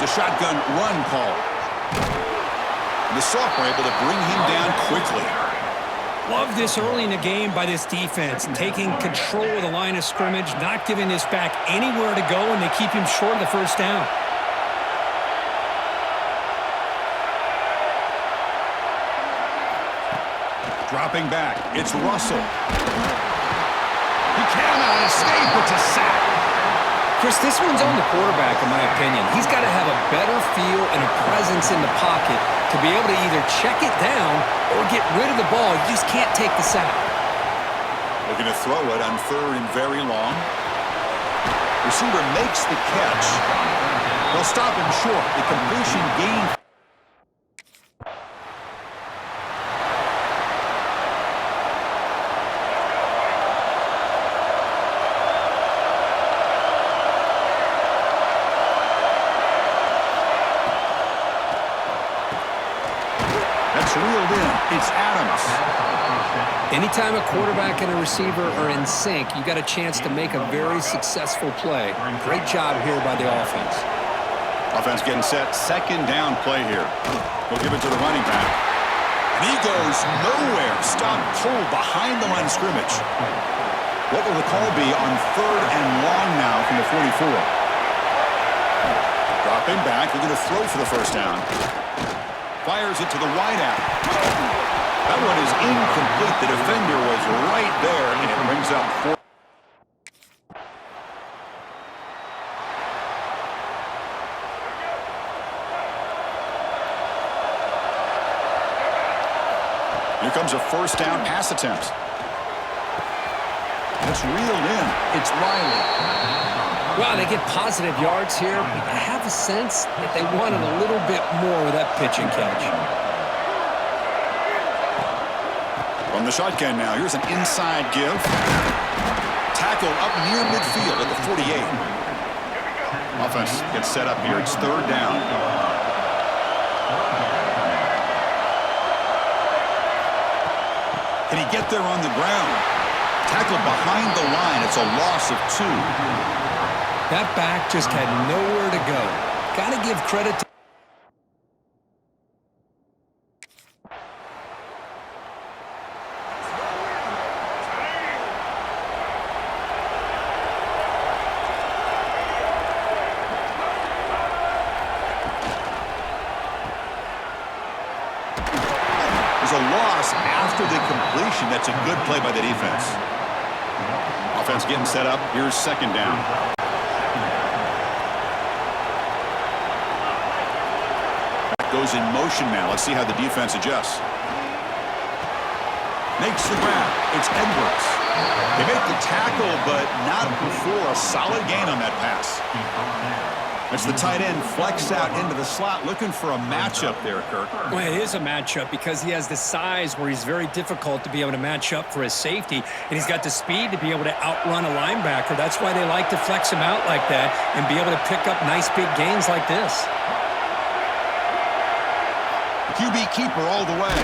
The shotgun run call. The sophomore able to bring him down quickly. Love this early in the game by this defense, taking control of the line of scrimmage, not giving this back anywhere to go, and they keep him short of the first down. Dropping back, it's Russell. He cannot escape, it's a sack. Chris, this one's on the quarterback, in my opinion. He's got to have a better feel and a presence in the pocket to be able to either check it down or get rid of the ball. You just can't take the sack. Looking to throw it on third and very long. Receiver makes the catch. They'll stop him short. The completion gain. Reeled in. It's Adams. Anytime a quarterback and a receiver are in sync, you got a chance to make a very successful play. Great job here by the offense. Offense getting set. Second down play here. We'll give it to the running back. And he goes nowhere. Stop pulled behind the line of scrimmage. What will the call be on third and long now from the 44? Dropping back. We're going to throw for the first down. Fires it to the wideout. That one is incomplete. The defender was right there, and it brings up four. Here comes a first down pass attempt. It's reeled in. It's Riley. Wow, they get positive yards here. I have a sense that they wanted a little bit more with that pitch and catch. From the shotgun now, here's an inside give. Tackle up near midfield at the 48. Offense gets set up here. It's third down. Can he get there on the ground? Tackled behind the line. It's a loss of 2. That back just had nowhere to go. Got to give credit to... There's a loss after the completion. That's a good play by the defense. Offense getting set up. Here's second down. Goes in motion now. Let's see how the defense adjusts. Makes the grab. It's Edwards. They make the tackle, but not before a solid gain on that pass. That's the tight end flex out into the slot, looking for a matchup there, Kirk. Well, it is a matchup because he has the size where he's very difficult to be able to match up for his safety, and he's got the speed to be able to outrun a linebacker. That's why they like to flex him out like that and be able to pick up nice big gains like this. QB keeper all the way.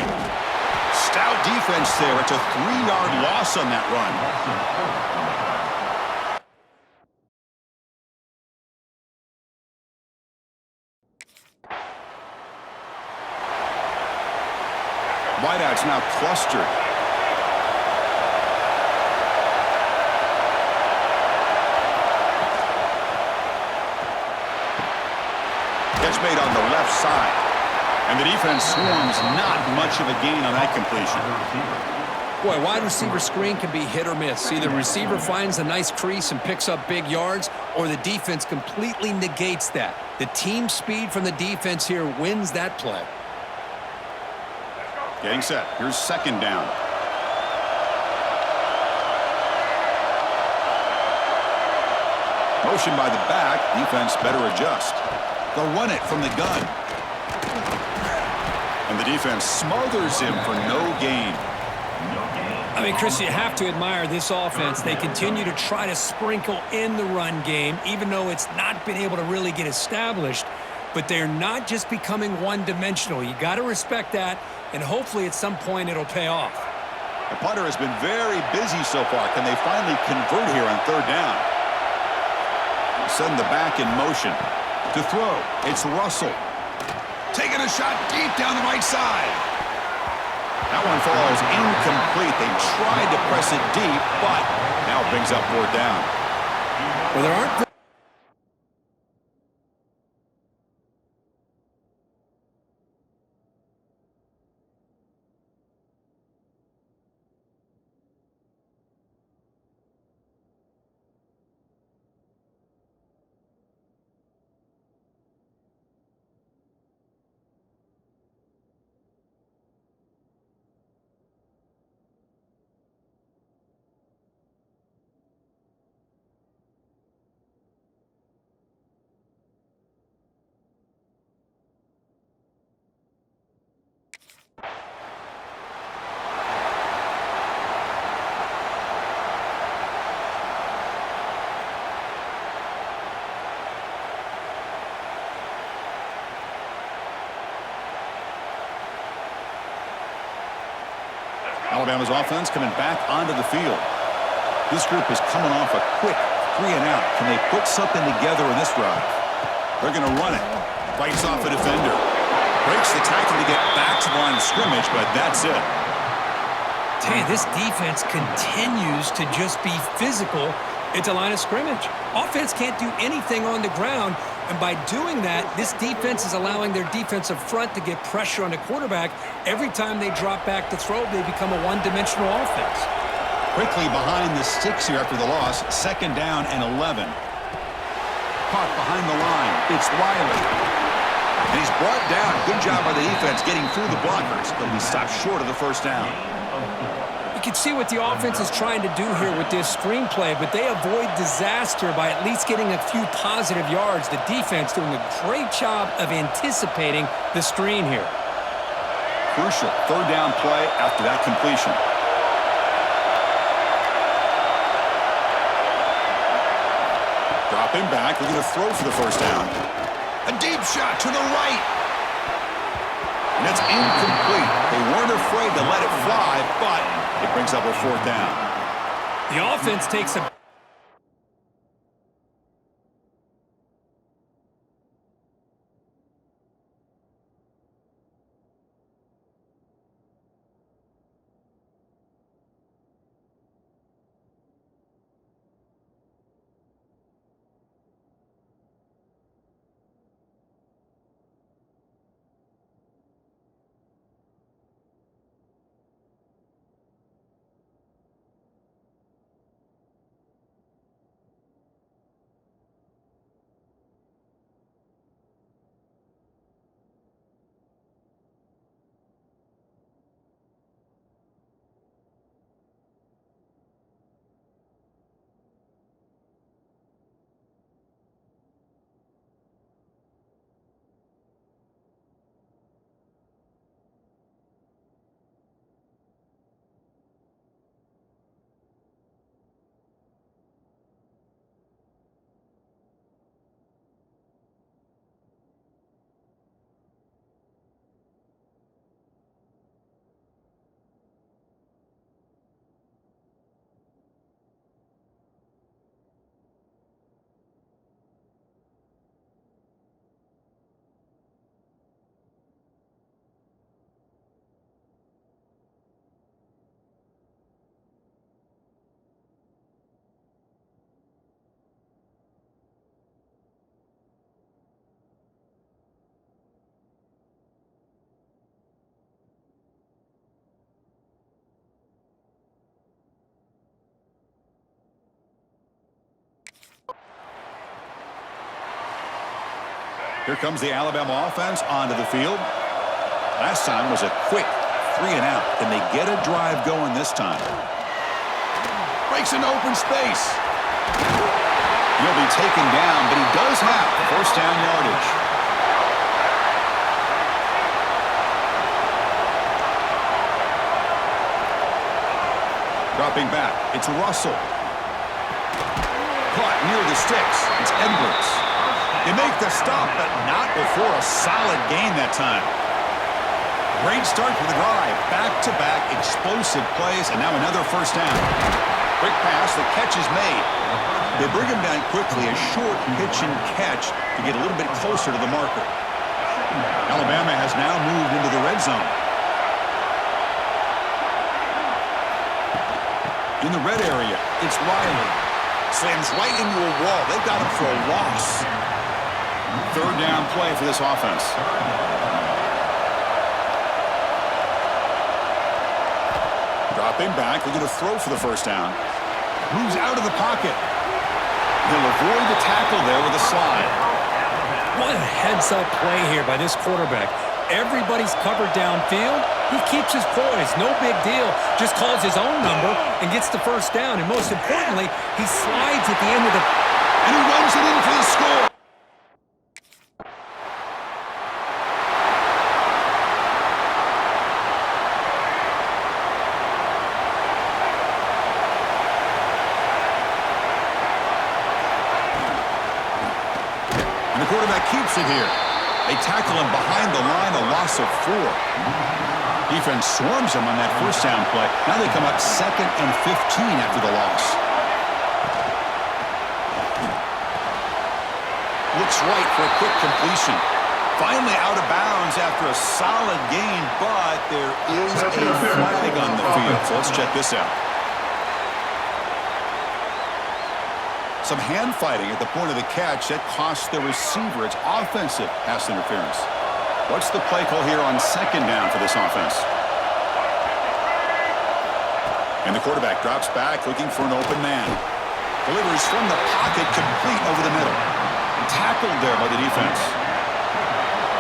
Stout defense there. It's a 3-yard loss on that run. Wideout's now clustered. Catch made on the left side. And the defense swarms. Not much of a gain on that completion. Boy, wide receiver screen can be hit or miss. Either receiver finds a nice crease and picks up big yards, or the defense completely negates that. The team speed from the defense here wins that play. Getting set. Here's second down. Motion by the back. Defense better adjust. They'll run it from the gun. And the defense smothers him for no gain. I mean, Chris, you have to admire this offense. They continue to try to sprinkle in the run game, even though it's not been able to really get established. But they're not just becoming one-dimensional. You got to respect that, and hopefully at some point it'll pay off. The punter has been very busy so far. Can they finally convert here on third down? Send the back in motion. To throw, it's Russell. Taking a shot deep down the right side. That one falls incomplete. They tried to press it deep, but now it brings up 4th down. Well, there aren't... Alabama's offense coming back onto the field. This group is coming off a quick 3-and-out. Can they put something together in this drive? They're going to run it. Fights off a defender. Breaks the tackle to get back to the line of scrimmage, but that's it. Hey, this defense continues to just be physical at the line of scrimmage. Offense can't do anything on the ground, and by doing that, this defense is allowing their defensive front to get pressure on the quarterback. Every time they drop back to throw, they become a one-dimensional offense. Quickly behind the sticks here after the loss. 2nd down and 11. Caught behind the line. It's Riley. And he's brought down. Good job by the defense getting through the blockers, but he stopped short of the 1st down. You can see what the offense is trying to do here with this screenplay, but they avoid disaster by at least getting a few positive yards. The defense doing a great job of anticipating the screen here. Crucial 3rd down play after that completion. Dropping back, looking to throw for the 1st down. A deep shot to the right. And that's incomplete. They weren't afraid to let it fly, but it brings up a 4th down. The offense takes a... Here comes the Alabama offense onto the field. Last time was a quick 3-and-out. Can they get a drive going this time? Breaks into open space. He'll be taken down, but he does have 1st down yardage. Dropping back, it's Russell. Caught near the sticks. It's Edwards. They make the stop, but not before a solid gain that time. Great start to the drive. Back-to-back explosive plays, and now another 1st down. Quick pass, the catch is made. They bring him down quickly, a short pitch and catch to get a little bit closer to the marker. Alabama has now moved into the red zone. In the red area, it's Riley. Slams right into a wall. They've got him for a loss. Third down play for this offense. Dropping back, looking to throw for the first down. Moves out of the pocket. He'll avoid the tackle there with a slide. What a heads-up play here by this quarterback. Everybody's covered downfield. He keeps his poise. No big deal. Just calls his own number and gets the first down. And most importantly, he slides at the end of the... And he runs it in for the score. And the quarterback keeps it here. They tackle him behind the line, a loss of 4. Defense swarms him on that first down play. Now they come up 2nd and 15 after the loss. Looks right for a quick completion. Finally out of bounds after a solid gain, but there is a flag on the field. So let's check this out. Some hand fighting at the point of the catch that cost the receiver its offensive pass interference. What's the play call here on second down for this offense? And the quarterback drops back looking for an open man. Delivers from the pocket complete over the middle. Tackled there by the defense.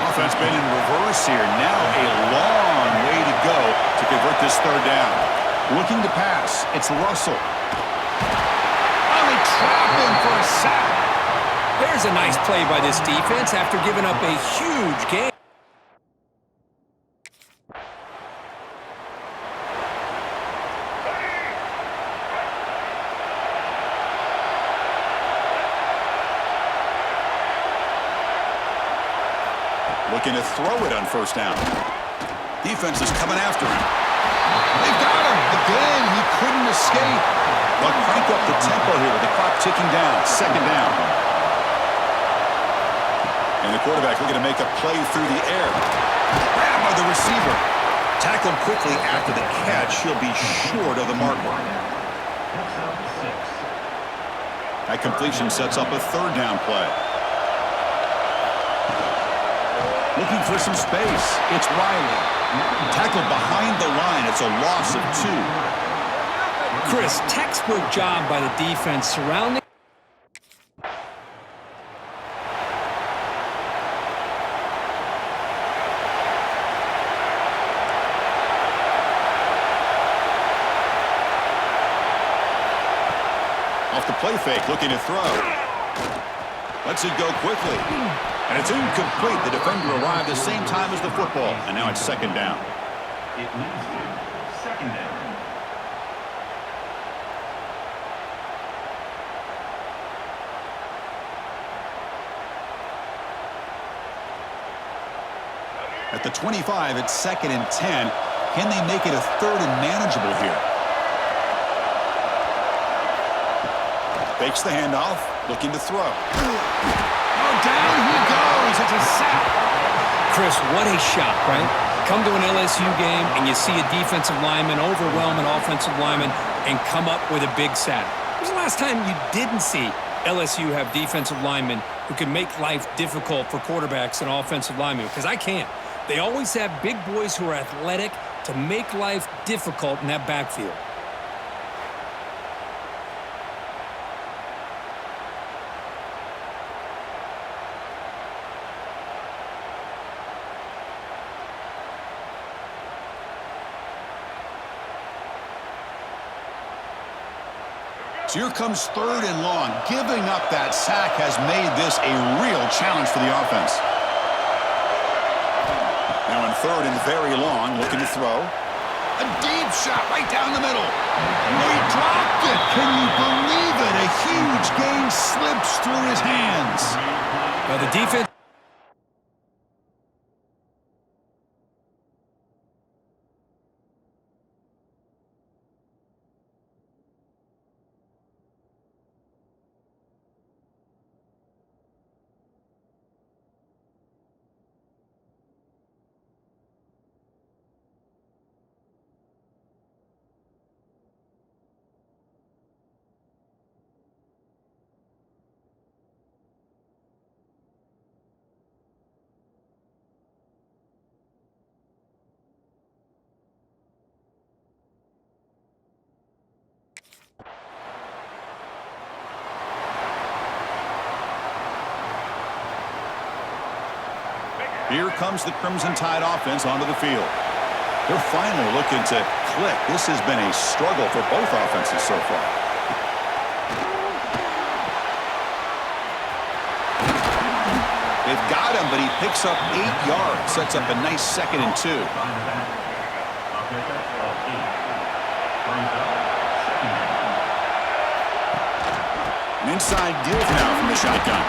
Offense been in reverse here. Now a long way to go to convert this third down. Looking to pass. It's Russell. Trap him for a sack. There's a nice play by this defense after giving up a huge gain. Looking to throw it on first down. Defense is coming after him. They've got him. Again, he couldn't escape. They'll crank up the tempo here with the clock ticking down. Second down. And the quarterback looking to make a play through the air. Grab by the receiver. Tackled quickly after the catch. He'll be short of the marker. That completion sets up a third down play. Looking for some space. It's Riley. Tackled behind the line. It's a loss of 2. Chris, textbook job by the defense surrounding. Off the play fake, looking to throw. Lets it go quickly. And it's incomplete. The defender arrived the same time as the football. And now it's second down. It leads to second down. At the 25, it's 2nd and 10. Can they make it a third and manageable here? Fakes the handoff, looking to throw. Oh, down he goes. It's a sack. Chris, what a shot, right? Come to an LSU game and you see a defensive lineman overwhelm an offensive lineman and come up with a big sack. When was the last time you didn't see LSU have defensive linemen who can make life difficult for quarterbacks and offensive linemen? Because I can't. They always have big boys who are athletic to make life difficult in that backfield. So here comes third and long. Giving up that sack has made this a real challenge for the offense. Now in third and very long, looking to throw. A deep shot right down the middle. He dropped it. Can you believe it? A huge gain slips through his hands. Now the defense... Here comes the Crimson Tide offense onto the field. They're finally looking to click. This has been a struggle for both offenses so far. They've got him, but he picks up 8 yards. Sets up a nice 2nd and 2. An inside give now from the shotgun.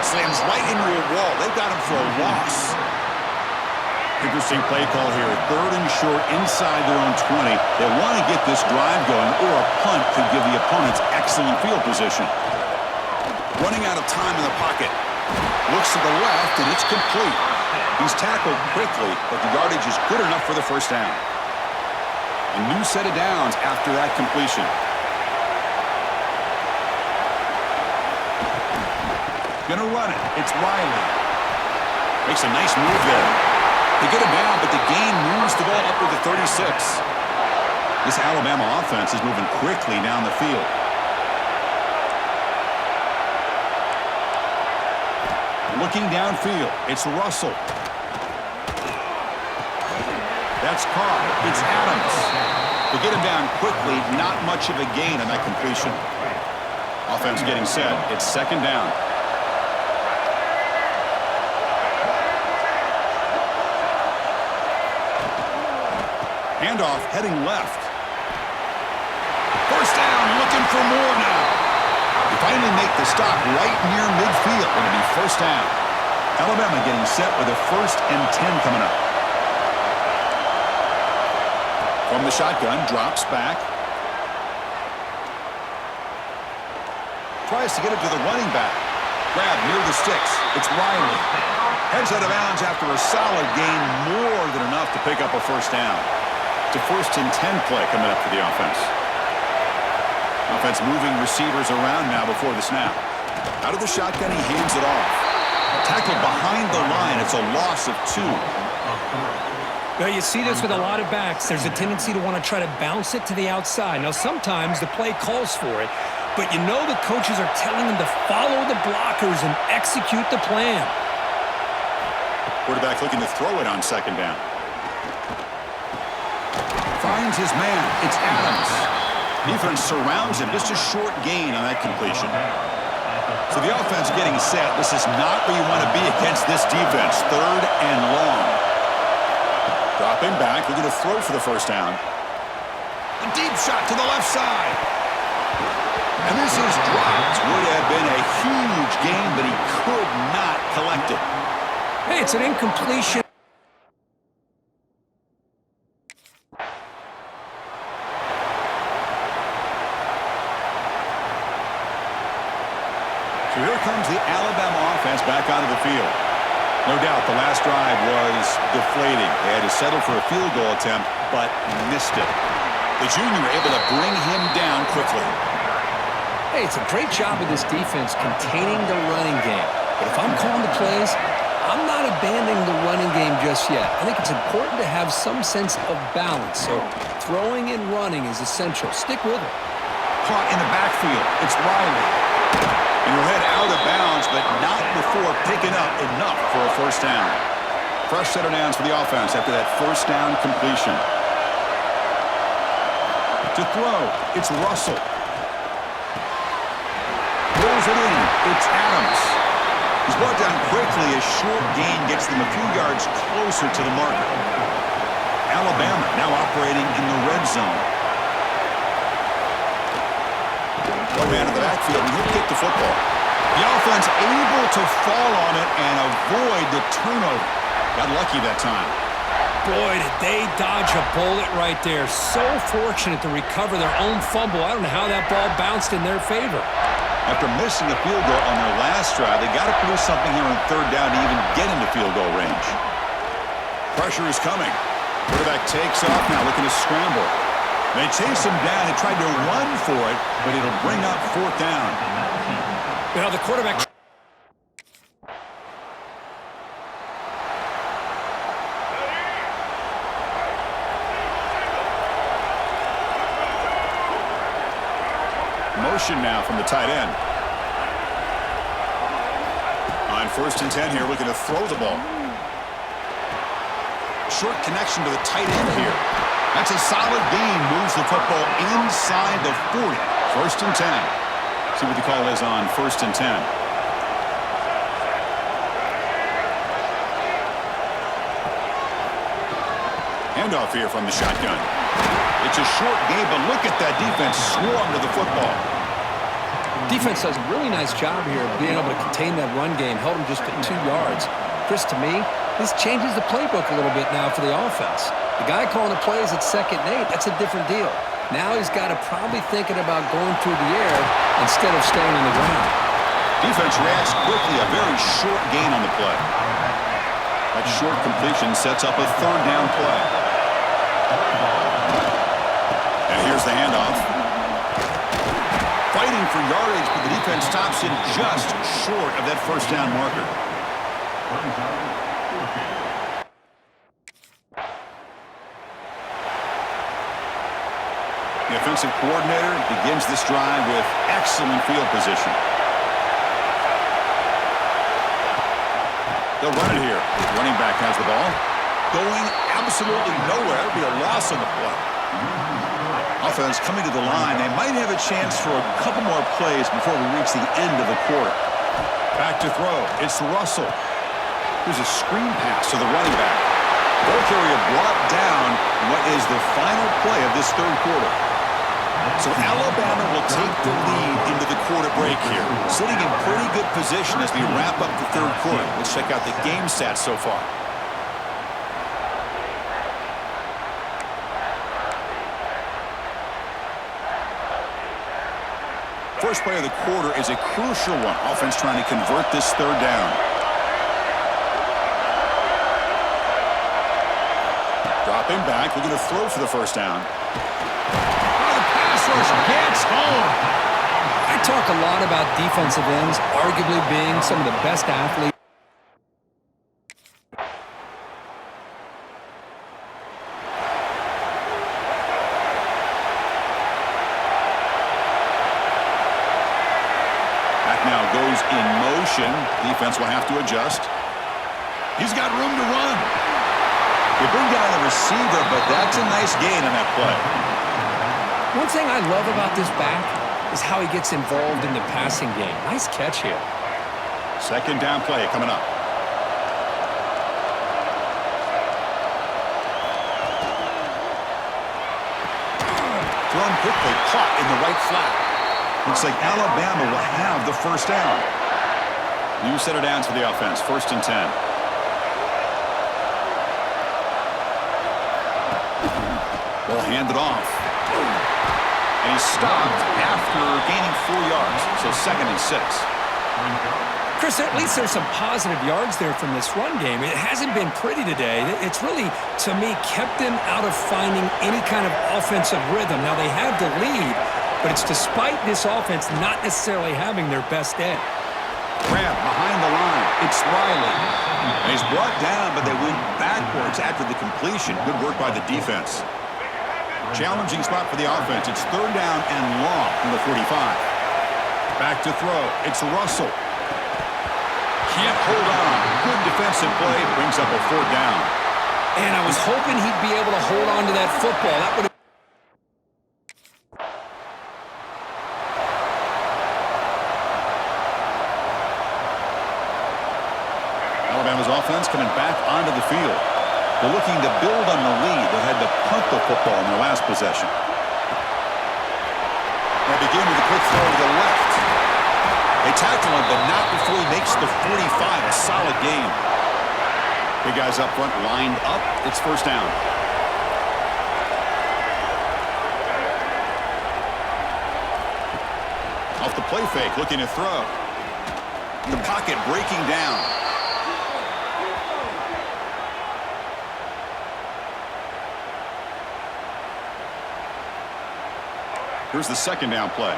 Slams right into a wall. They've got him for a loss. Interesting play call here. 3rd and short inside their own 20. They want to get this drive going, or a punt could give the opponents excellent field position. Running out of time in the pocket. Looks to the left, and it's complete. He's tackled quickly, but the yardage is good enough for the first down. A new set of downs after that completion. Gonna run it. It's Riley. Makes a nice move there. They get him down, but the gain moves the ball up to the 36. This Alabama offense is moving quickly down the field. Looking downfield, it's Russell. That's caught. It's Adams. They get him down quickly, not much of a gain on that completion. Offense getting set. It's 2nd down. Handoff heading left. First down, looking for more now. They finally make the stop right near midfield. It'll be first down. Alabama getting set with a 1st and 10 coming up. From the shotgun, drops back. Tries to get it to the running back. Grab near the sticks. It's Riley. Heads out of bounds after a solid gain, more than enough to pick up a first down. It's a 1st and 10 play coming up for the offense. Offense moving receivers around now before the snap. Out of the shotgun, he hands it off. Tackled behind the line. It's a loss of 2. Well, you see this with a lot of backs. There's a tendency to want to try to bounce it to the outside. Now, sometimes the play calls for it, but you know the coaches are telling them to follow the blockers and execute the plan. Quarterback looking to throw it on 2nd down. Finds his man. It's Adams. Defense surrounds him. Just a short gain on that completion. So the offense getting set. This is not where you want to be against this defense. 3rd and long. Dropping back. Looking to throw for the first down. A deep shot to the left side. And this is dropped. Would have been a huge gain, but he could not collect it. Hey, it's an incompletion. So here comes the Alabama offense back onto the field. No doubt the last drive was deflating. They had to settle for a field goal attempt, but missed it. The junior able to bring him down quickly. Hey, it's a great job of this defense containing the running game. But if I'm calling the plays, I'm not abandoning the running game just yet. I think it's important to have some sense of balance. So throwing and running is essential. Stick with it. Caught in the backfield. It's Riley. And he'll head out of bounds, but not before picking up enough for a first down. Fresh set of downs for the offense after that first down completion. To throw, it's Russell. Rolls it in, it's Adams. He's brought down quickly. A short gain gets them a few yards closer to the marker. Alabama now operating in the red zone. One man in the backfield, and he'll kick the football. The offense able to fall on it and avoid the turnover. Got lucky that time. Boy, did they dodge a bullet right there. So fortunate to recover their own fumble. I don't know how that ball bounced in their favor. After missing a field goal on their last drive, they got to produce something here on 3rd down to even get into field goal range. Pressure is coming. Quarterback takes off now, looking to scramble. They chase him down and tried to run for it, but it'll bring up 4th down. Well, the quarterback... Motion now from the tight end. On 1st and 10 here, looking to throw the ball. Short connection to the tight end here. That's a solid gain. Moves the football inside the 40. 1st and 10. See what the call is on 1st and 10. Handoff here from the shotgun. It's a short game, but look at that defense swarm to the football. Defense does a really nice job here of being able to contain that run game. Held him just at 2 yards. Chris, to me, this changes the playbook a little bit now for the offense. The guy calling the plays at 2nd and 8, that's a different deal. Now he's got to probably thinking about going through the air instead of staying on the ground. Defense reacts quickly. A very short gain on the play. That short completion sets up a 3rd down play. And here's the handoff. Fighting for yardage, but the defense stops him just short of that 1st down marker. The offensive coordinator begins this drive with excellent field position. They'll run it here. The running back has the ball. Going absolutely nowhere. It'll be a loss on the play. Offense coming to the line. They might have a chance for a couple more plays before we reach the end of the quarter. Back to throw. It's Russell. Here's a screen pass to the running back. Ball carrier brought down what is the final play of this 3rd quarter. So Alabama will take the lead into the quarter break here. Sitting in pretty good position as we wrap up the 3rd quarter. Let's check out the game stats so far. First play of the quarter is a crucial one. Offense trying to convert this 3rd down. Dropping back, looking to throw for the 1st down. Gets home. I talk a lot about defensive ends arguably being some of the best athletes. Back now goes in motion. Defense will have to adjust. He's got room to run. They bring down the receiver, but that's a nice gain on that play. One thing I love about this back is how he gets involved in the passing game. Nice catch here. 2nd down play coming up. Thrown quickly, caught in the right flat. Looks like Alabama will have the 1st down. New set of downs for the offense. 1st and 10. Ball handed off. And he's stopped after gaining 4 yards. So 2nd and 6. Chris, at least there's some positive yards there from this run game. It hasn't been pretty today. It's really, to me, kept them out of finding any kind of offensive rhythm. Now, they have the lead, but it's despite this offense not necessarily having their best day. Grab behind the line. It's Riley. And he's brought down, but they went backwards after the completion. Good work by the defense. Challenging spot for the offense. It's 3rd down and long from the 45. Back to throw. It's Russell. Can't hold on. Good defensive play. Brings up a 4th down. And I was hoping he'd be able to hold on to that football. That would have... Alabama's offense coming back onto the field. They're looking to build on the lead. They had to punt the football in their last possession. They begin with a quick throw to the left. They tackle him, but not before he makes the 45. A solid game. Big guys up front lined up. It's 1st down. Off the play fake, looking to throw. The pocket breaking down. Here's the 2nd down play.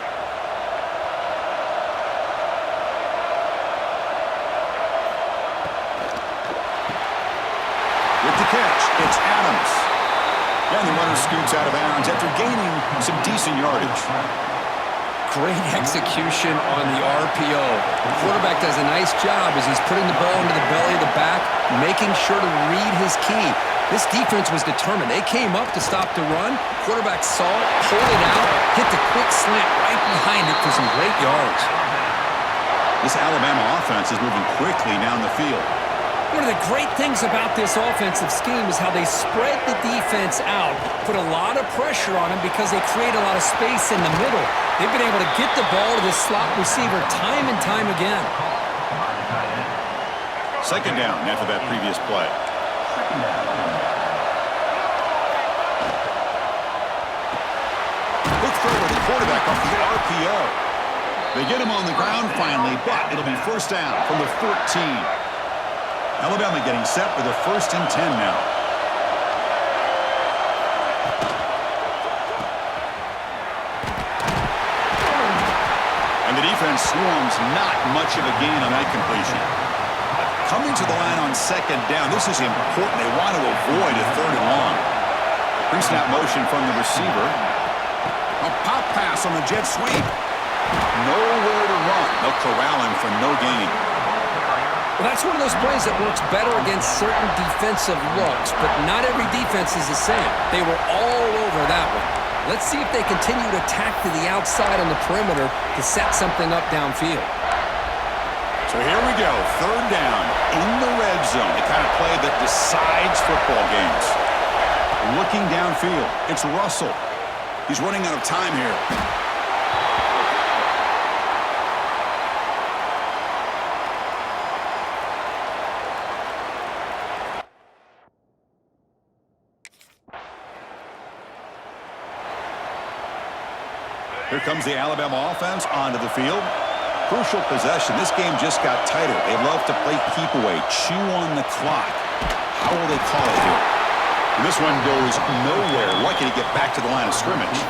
With the catch, it's Adams. And the runner scoots out of bounds after gaining some decent yardage. Great execution on the RPO. The quarterback does a nice job as he's putting the ball into the belly of the back, making sure to read his key. This defense was determined. They came up to stop the run. Quarterback saw it, pulled it out, hit the quick slant right behind it for some great yards. This Alabama offense is moving quickly down the field. One of the great things about this offensive scheme is how they spread the defense out, put a lot of pressure on them because they create a lot of space in the middle. They've been able to get the ball to the slot receiver time and time again. Second down after that previous play. Quick throw to the quarterback off the RPO. They get him on the ground finally, but it'll be first down from the 14. Alabama getting set for the 1st and 10 now. And the defense swarms, not much of a gain on that completion. Coming to the line on second down, this is important. They want to avoid a 3rd and long. Pre-snap motion from the receiver. A pop pass on the jet sweep. Nowhere to run. They'll corral him for no gain. Well, that's one of those plays that works better against certain defensive looks, but not every defense is the same. They were all over that one. Let's see if they continue to attack to the outside on the perimeter to set something up downfield. So here we go, 3rd down in the red zone, the kind of play that decides football games. Looking downfield, it's Russell. He's running out of time here. Here comes the Alabama offense onto the field. Crucial possession. This game just got tighter. They love to play keep away, chew on the clock. How will they call it here? And this one goes nowhere. Lucky to get back to the line of scrimmage.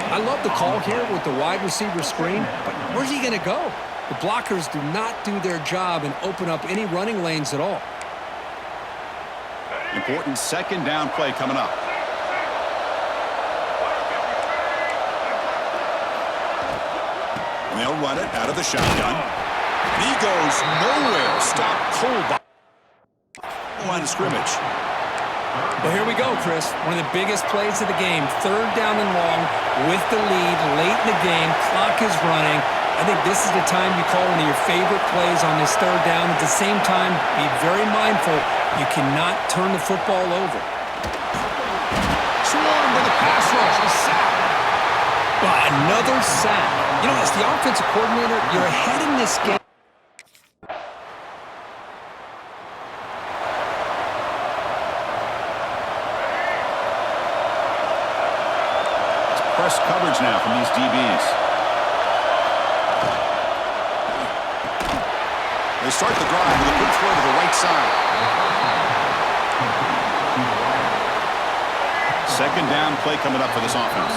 I love the call here with the wide receiver screen, but where's he going to go? The blockers do not do their job and open up any running lanes at all. Important 2nd down play coming up. And they'll run it out of the shotgun. And he goes nowhere. Stop cold by the line of scrimmage. Well, here we go, Chris. One of the biggest plays of the game. 3rd down and long with the lead late in the game. Clock is running. I think this is the time you call one of your favorite plays on this 3rd down. At the same time, be very mindful. You cannot turn the football over. Swarm to the pass rush. A sack. Another sack. You know, as the offensive coordinator, you're ahead in this game. Press coverage now from these DBs. They start the drive with a quick throw to the right side. 2nd down play coming up for this offense.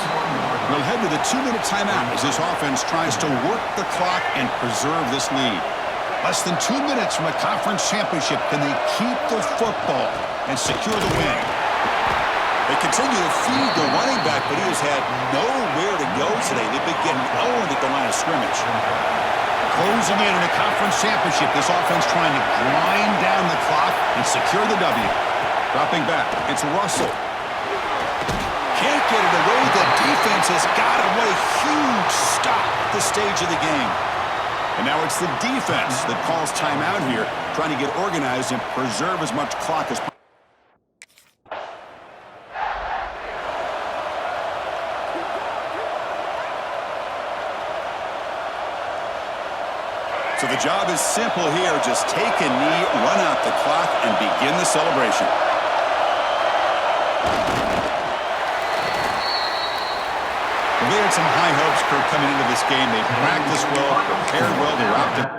We'll head to the 2-minute timeout as this offense tries to work the clock and preserve this lead. Less than 2 minutes from a conference championship. Can they keep the football and secure the win? They continue to feed the running back, but he has had nowhere to go today. They've been getting owned at the line of scrimmage. Closing in a conference championship, this offense trying to grind down the clock and secure the W. Dropping back, it's Russell. Can't get it away. The defense has got away. Huge stop at this stage of the game. And now it's the defense that calls timeout here, trying to get organized and preserve as much clock as possible. So the job is simple here. Just take a knee, run out the clock, and begin the celebration. They had some high hopes, Kirk, coming into this game. They practiced well, prepared well, they were optimistic.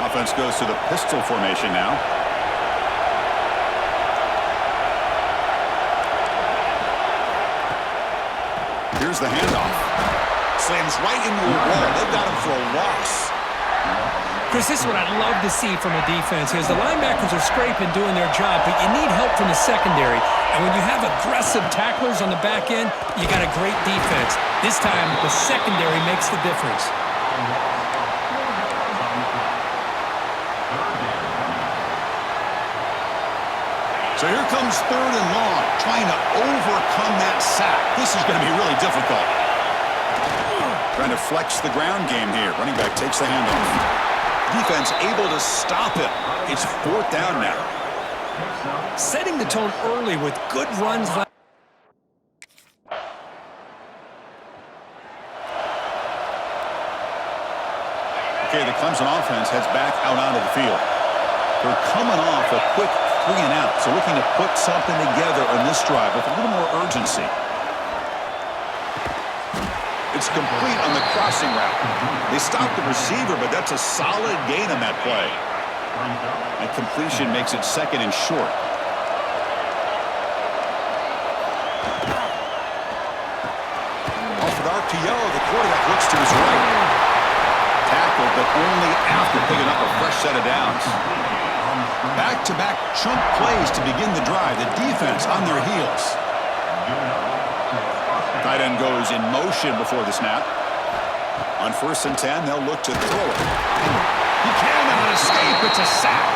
Offense goes to the pistol formation now. Here's the handoff. Slams right into a wall. They've got him for a loss. Chris, this is what I love to see from a defense is the linebackers are scraping, doing their job, but you need help from the secondary. And when you have aggressive tacklers on the back end, you got a great defense. This time, the secondary makes the difference. So here comes 3rd and long, trying to overcome that sack. This is going to be really difficult. Trying to flex the ground game here. Running back takes the handoff. Defense able to stop it. It's 4th down now. Setting the tone early with good runs. Okay, the Clemson offense heads back out onto the field. They're coming off a quick 3 and out, so looking to put something together on this drive with a little more urgency. It's complete on the crossing route. They stopped the receiver, but that's a solid gain on that play. And completion makes it 2nd and short. Off with RPO, the quarterback looks to his right. Tackled, but only after picking up a fresh set of downs. Back-to-back chunk plays to begin the drive. The defense on their heels. Tight end goes in motion before the snap. On 1st and 10, they'll look to throw it. He cannot escape. It's a sack.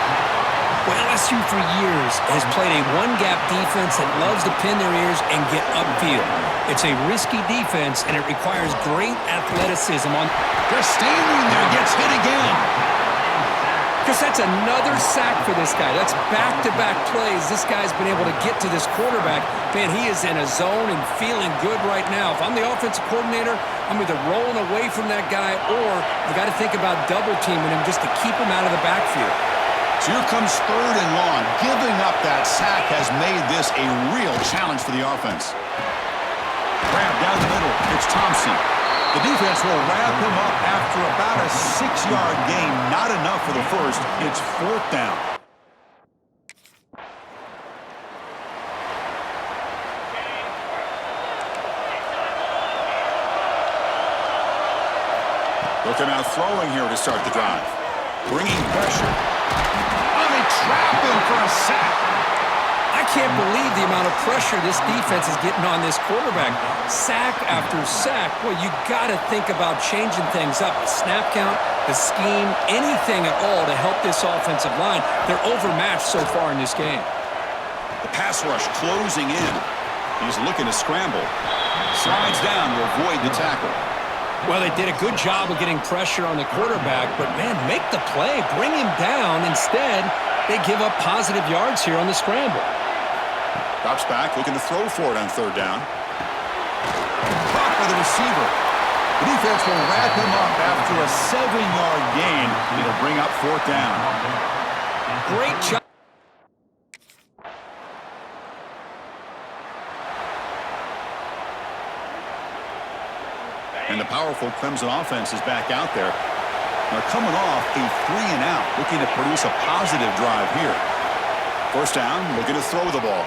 Well, LSU for years has played a one-gap defense that loves to pin their ears and get upfield. It's a risky defense, and it requires great athleticism. Just standing there, gets hit again. Because that's another sack for this guy. That's back-to-back plays. This guy's been able to get to this quarterback. Man, he is in a zone and feeling good right now. If I'm the offensive coordinator, I'm either rolling away from that guy or I got to think about double-teaming him just to keep him out of the backfield. So here comes 3rd and long. Giving up that sack has made this a real challenge for the offense. Grab down the middle. It's Thompson. The defense will wrap him up after about a 6-yard gain. Not enough for the first. It's 4th down. They'll come out throwing here to start the drive. Bringing pressure. Trap him for a sack. I can't believe the amount of pressure this defense is getting on this quarterback. Sack after sack. Well, you got to think about changing things up. The snap count, the scheme, anything at all to help this offensive line. They're overmatched so far in this game. The pass rush closing in. He's looking to scramble. Slides down to avoid the tackle. Well, they did a good job of getting pressure on the quarterback, but, man, make the play. Bring him down. Instead, they give up positive yards here on the scramble. Drops back, looking to throw for it on 3rd down. Caught by the receiver. The defense will wrap him up after a 7-yard gain. It'll bring up 4th down. Great job. And the powerful Clemson offense is back out there. They're coming off a 3 and out, looking to produce a positive drive here. 1st down, looking to throw the ball.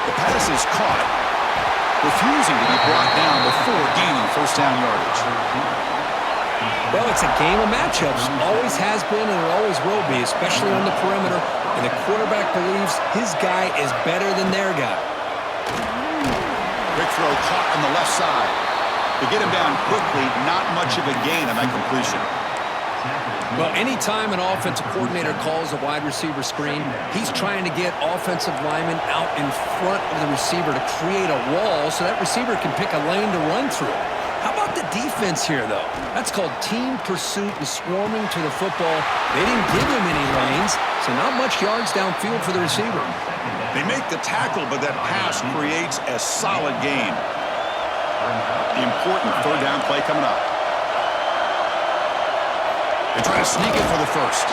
The pass is caught, refusing to be brought down before gaining 1st down yardage. Well, it's a game of matchups. Always has been and it always will be, especially on the perimeter. And the quarterback believes his guy is better than their guy. Quick throw caught on the left side. To get him down quickly, not much of a gain on that completion. Well, anytime an offensive coordinator calls a wide receiver screen, he's trying to get offensive linemen out in front of the receiver to create a wall so that receiver can pick a lane to run through. How about the defense here, though? That's called team pursuit and swarming to the football. They didn't give him any lanes, so not much yards downfield for the receiver. They make the tackle, but that pass creates a solid gain. The important 3rd down play coming up. They try to sneak it for the first.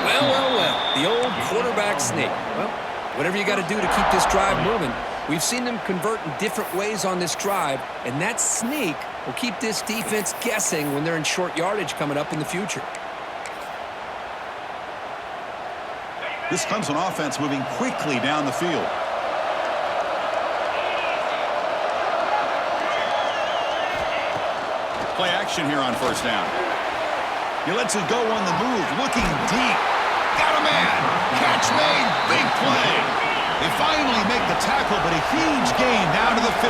Well. The old quarterback sneak. Well, whatever you got to do to keep this drive moving. We've seen them convert in different ways on this drive, and that sneak will keep this defense guessing when they're in short yardage coming up in the future. This Clemson offense moving quickly down the field. Play action here on 1st down. He lets it go on the move, looking deep. Got a man. Catch made. Big play. They finally make the tackle, but a huge gain down to the 15.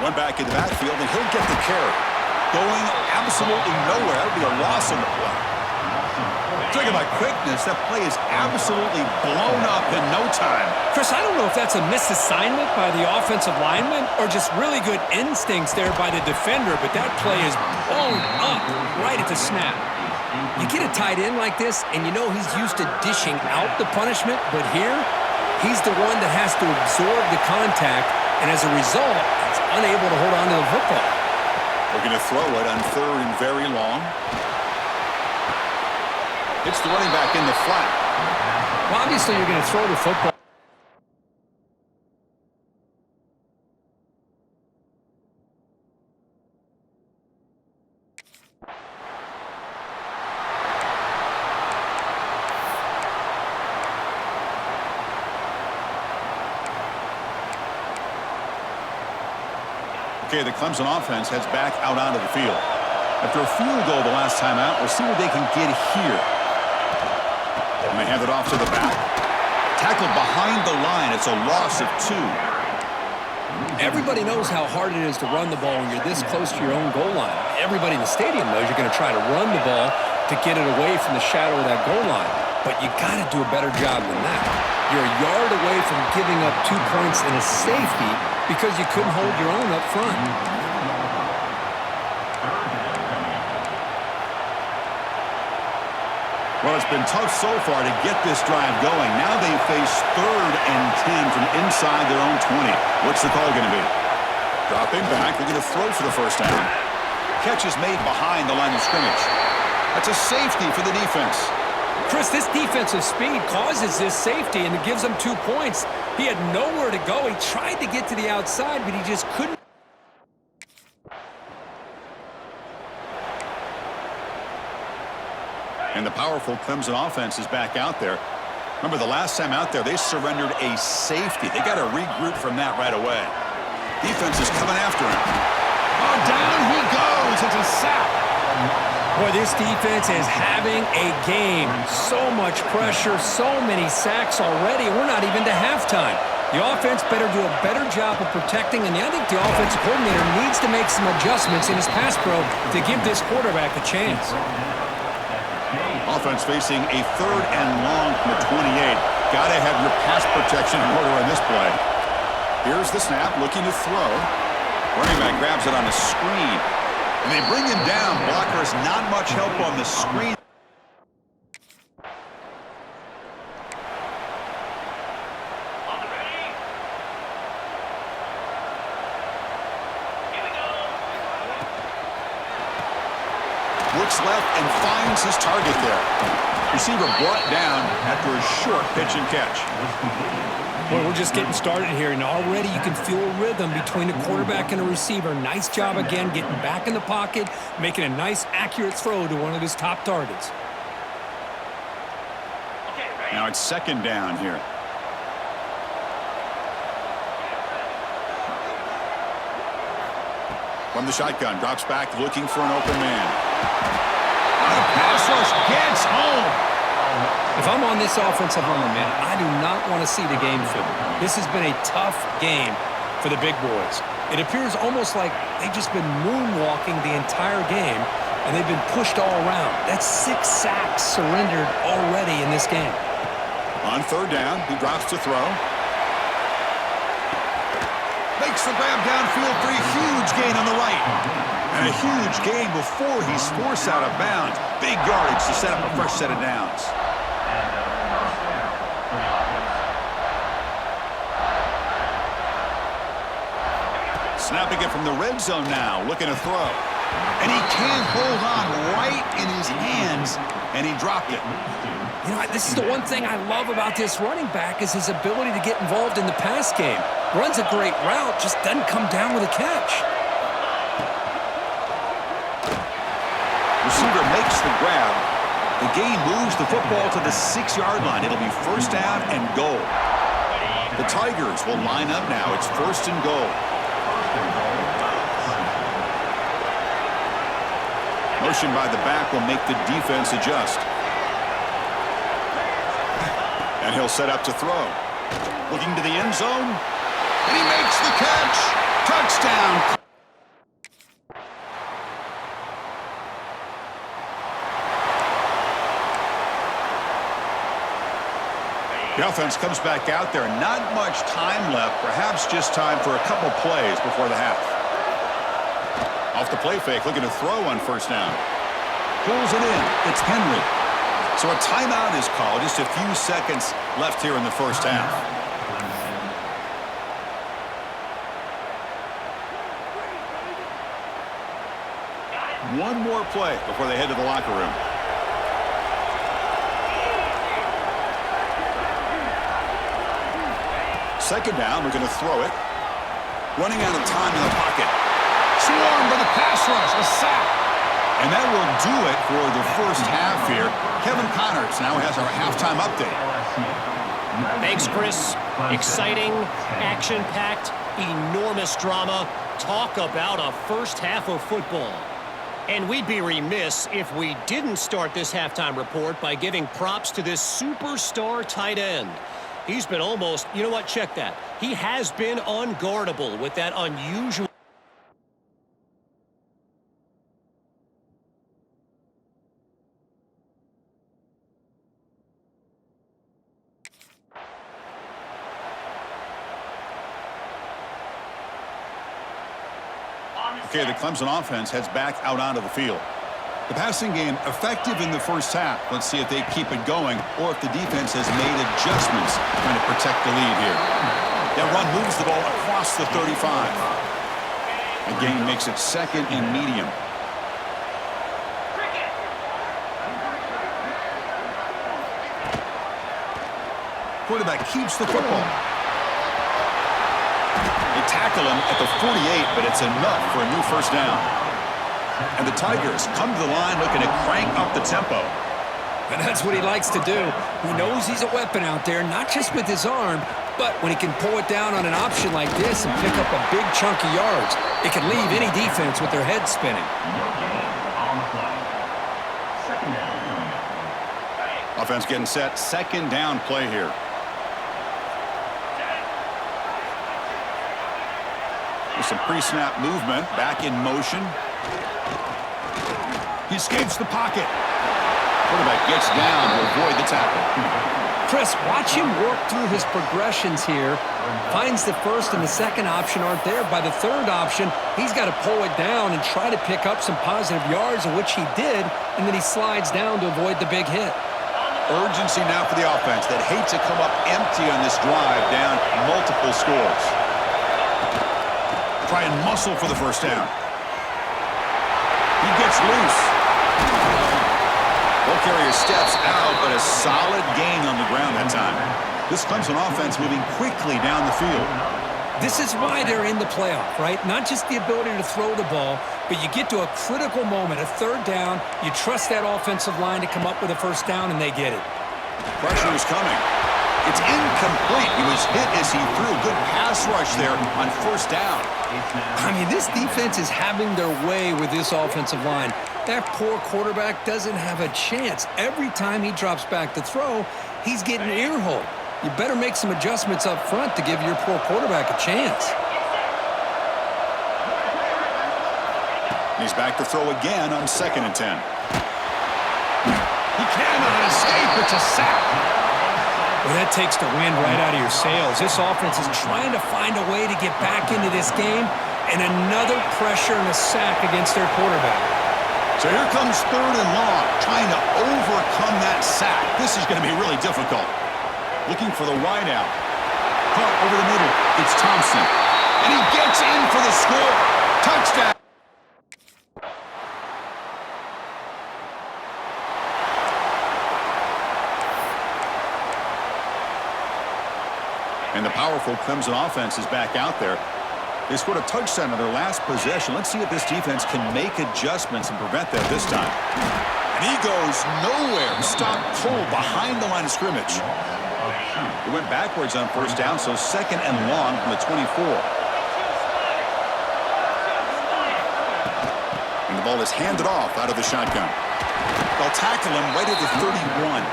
One back in the backfield, and he'll get the carry. Going absolutely nowhere. That would be a loss on the play. Talking about quickness, that play is absolutely blown up in no time. Chris, I don't know if that's a misassignment by the offensive lineman or just really good instincts there by the defender, but that play is blown up right at the snap. You get a tight end like this, and you know he's used to dishing out the punishment, but here, he's the one that has to absorb the contact, and as a result, he's unable to hold on to the football. We're going to throw it on 3rd and very long. It's the running back in the flat. Well, obviously, you're going to throw the football. Okay, the Clemson offense heads back out onto the field. After a field goal the last time out, we'll see what they can get here. And they hand it off to the back. Tackled behind the line. It's a loss of 2. Everybody knows how hard it is to run the ball when you're this close to your own goal line. Everybody in the stadium knows you're going to try to run the ball to get it away from the shadow of that goal line. But you got to do a better job than that. You're a yard away from giving up 2 points and a safety because you couldn't hold your own up front. Well, it's been tough so far to get this drive going. Now they face 3rd and 10 from inside their own 20. What's the call going to be? Dropping back. They're going to throw for the first down. Catch is made behind the line of scrimmage. That's a safety for the defense. Chris, this defensive speed causes this safety, and it gives them 2 points. He had nowhere to go. He tried to get to the outside, but he just couldn't. And the powerful Clemson offense is back out there. Remember, the last time out there, they surrendered a safety. They got to regroup from that right away. Defense is coming after him. Oh, down he goes. It's a sack. Boy, this defense is having a game. So much pressure, so many sacks already, and we're not even to halftime. The offense better do a better job of protecting, and I think the offensive coordinator needs to make some adjustments in his pass pro to give this quarterback a chance. Offense facing a 3rd and long from the 28. Got to have your pass protection in order in this play. Here's the snap, looking to throw. Running back grabs it on a screen. And they bring him down. Blockers not much help on the screen. Looks left and finds his target there. Receiver brought down after a short pitch and catch. Boy, we're just getting started here, and already you can feel a rhythm between a quarterback and a receiver. Nice job again getting back in the pocket, making a nice, accurate throw to one of his top targets. Now it's 2nd down here. From the shotgun, drops back, looking for an open man. The pass rush gets home. If I'm on this offensive line, man, I do not want to see the game film. This has been a tough game for the big boys. It appears almost like they've just been moonwalking the entire game, and they've been pushed all around. That's 6 sacks surrendered already in this game. On 3rd down, he drops to throw. Makes the grab downfield for a huge gain on the right. And a huge gain before he's forced out of bounds. Big yardage to set up a fresh set of downs. Snapping it from the red zone now, looking to throw. And he can't hold on right in his hands, and he dropped it. You know, this is the one thing I love about this running back is his ability to get involved in the pass game. Runs a great route, just doesn't come down with a catch. Receiver makes the grab. The gain moves the football to the 6-yard line. It'll be 1st down and goal. The Tigers will line up now. It's 1st and goal. Motion by the back will make the defense adjust. And he'll set up to throw. Looking to the end zone. And he makes the catch. Touchdown. The offense comes back out there. Not much time left. Perhaps just time for a couple plays before the half. Off the play fake, looking to throw on 1st down. Pulls it in. It's Henry. So a timeout is called. Just a few seconds left here in the 1st half. One more play before they head to the locker room. Second down, we're going to throw it. Running out of time in the pocket. Swarmed by the pass rush, a sack. And that will do it for the 1st half here. Kevin Connors now has our halftime update. Thanks, Chris. Exciting, action-packed, enormous drama. Talk about a 1st half of football. And we'd be remiss if we didn't start this halftime report by giving props to this superstar tight end. He's been almost, you know what, check that. He has been unguardable with that unusual. Okay, the Clemson offense heads back out onto the field. The passing game effective in the 1st half. Let's see if they keep it going or if the defense has made adjustments trying to protect the lead here. That run moves the ball across the 35. The gain makes it 2nd and medium. Quarterback keeps the football. They tackle him at the 48, but it's enough for a new 1st down. And the Tigers come to the line looking to crank up the tempo. And that's what he likes to do. He knows he's a weapon out there, not just with his arm, but when he can pull it down on an option like this and pick up a big chunk of yards, it can leave any defense with their head spinning. Offense getting set. 2nd down play here. There's some pre-snap movement. Back in motion. He escapes the pocket. Quarterback gets down to avoid the tackle. Chris, watch him work through his progressions here. Finds the 1st and the 2nd option aren't there. By the 3rd option, he's got to pull it down and try to pick up some positive yards, which he did, and then he slides down to avoid the big hit. Urgency now for the offense that hate to come up empty on this drive, down multiple scores. Try and muscle for the 1st down. He gets loose. Ball carrier steps out, but a solid gain on the ground that time. This Clemson offense moving quickly down the field. This is why they're in the playoff, right? Not just the ability to throw the ball, but you get to a critical moment, a 3rd down, you trust that offensive line to come up with a 1st down, and they get it. Pressure is coming. It's incomplete. He was hit as he threw. Good pass rush there on 1st down. I mean, this defense is having their way with this offensive line. That poor quarterback doesn't have a chance. Every time he drops back to throw, he's getting ear-hole. You better make some adjustments up front to give your poor quarterback a chance. He's back to throw again on 2nd and 10. He cannot escape. It's a sack. Well, that takes the wind right out of your sails. This offense is trying to find a way to get back into this game, and another pressure and a sack against their quarterback. So here comes 3rd and long, trying to overcome that sack. This is going to be really difficult. Looking for the wideout. Caught over the middle. It's Thompson. And he gets in for the score. Touchdown. And the powerful Clemson offense is back out there. They scored a touchdown in their last possession. Let's see if this defense can make adjustments and prevent that this time. And he goes nowhere. Stop cold behind the line of scrimmage. It went backwards on first down, so second and long from the 24. And the ball is handed off out of the shotgun. They'll tackle him right at the 31.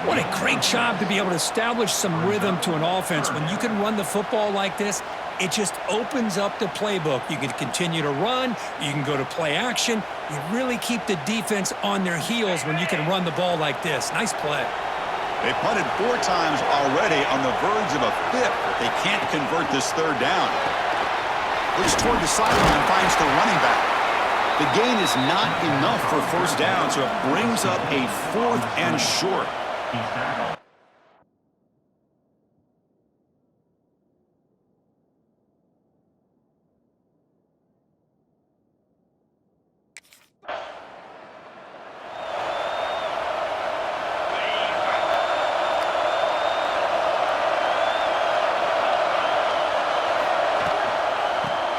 What a great job to be able to establish some rhythm to an offense. When you can run the football like this, it just opens up the playbook. You can continue to run. You can go to play action. You really keep the defense on their heels when you can run the ball like this. Nice play. They punted 4 times already, on the verge of a 5th. They can't convert this third down. Looks toward the sideline, finds the running back. The gain is not enough for first down, so it brings up a 4th and short.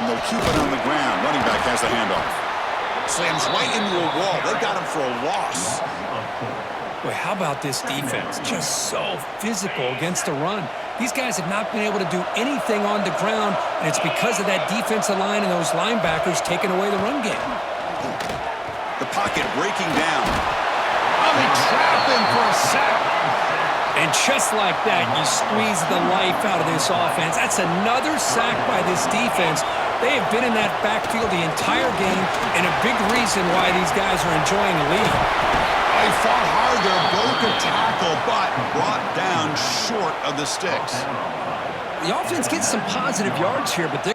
And they'll keep it on the ground. Running back has the handoff. Slams right into a wall. They got him for a loss. Boy, how about this defense? Just so physical against the run. These guys have not been able to do anything on the ground, and it's because of that defensive line and those linebackers taking away the run game. The pocket breaking down. Oh, they trap him for a sack. And just like that, you squeeze the life out of this offense. That's another sack by this defense. They have been in that backfield the entire game, and a big reason why these guys are enjoying the lead. They fought hard there, broke a tackle, but brought down short of the sticks. The offense gets some positive yards here, but they're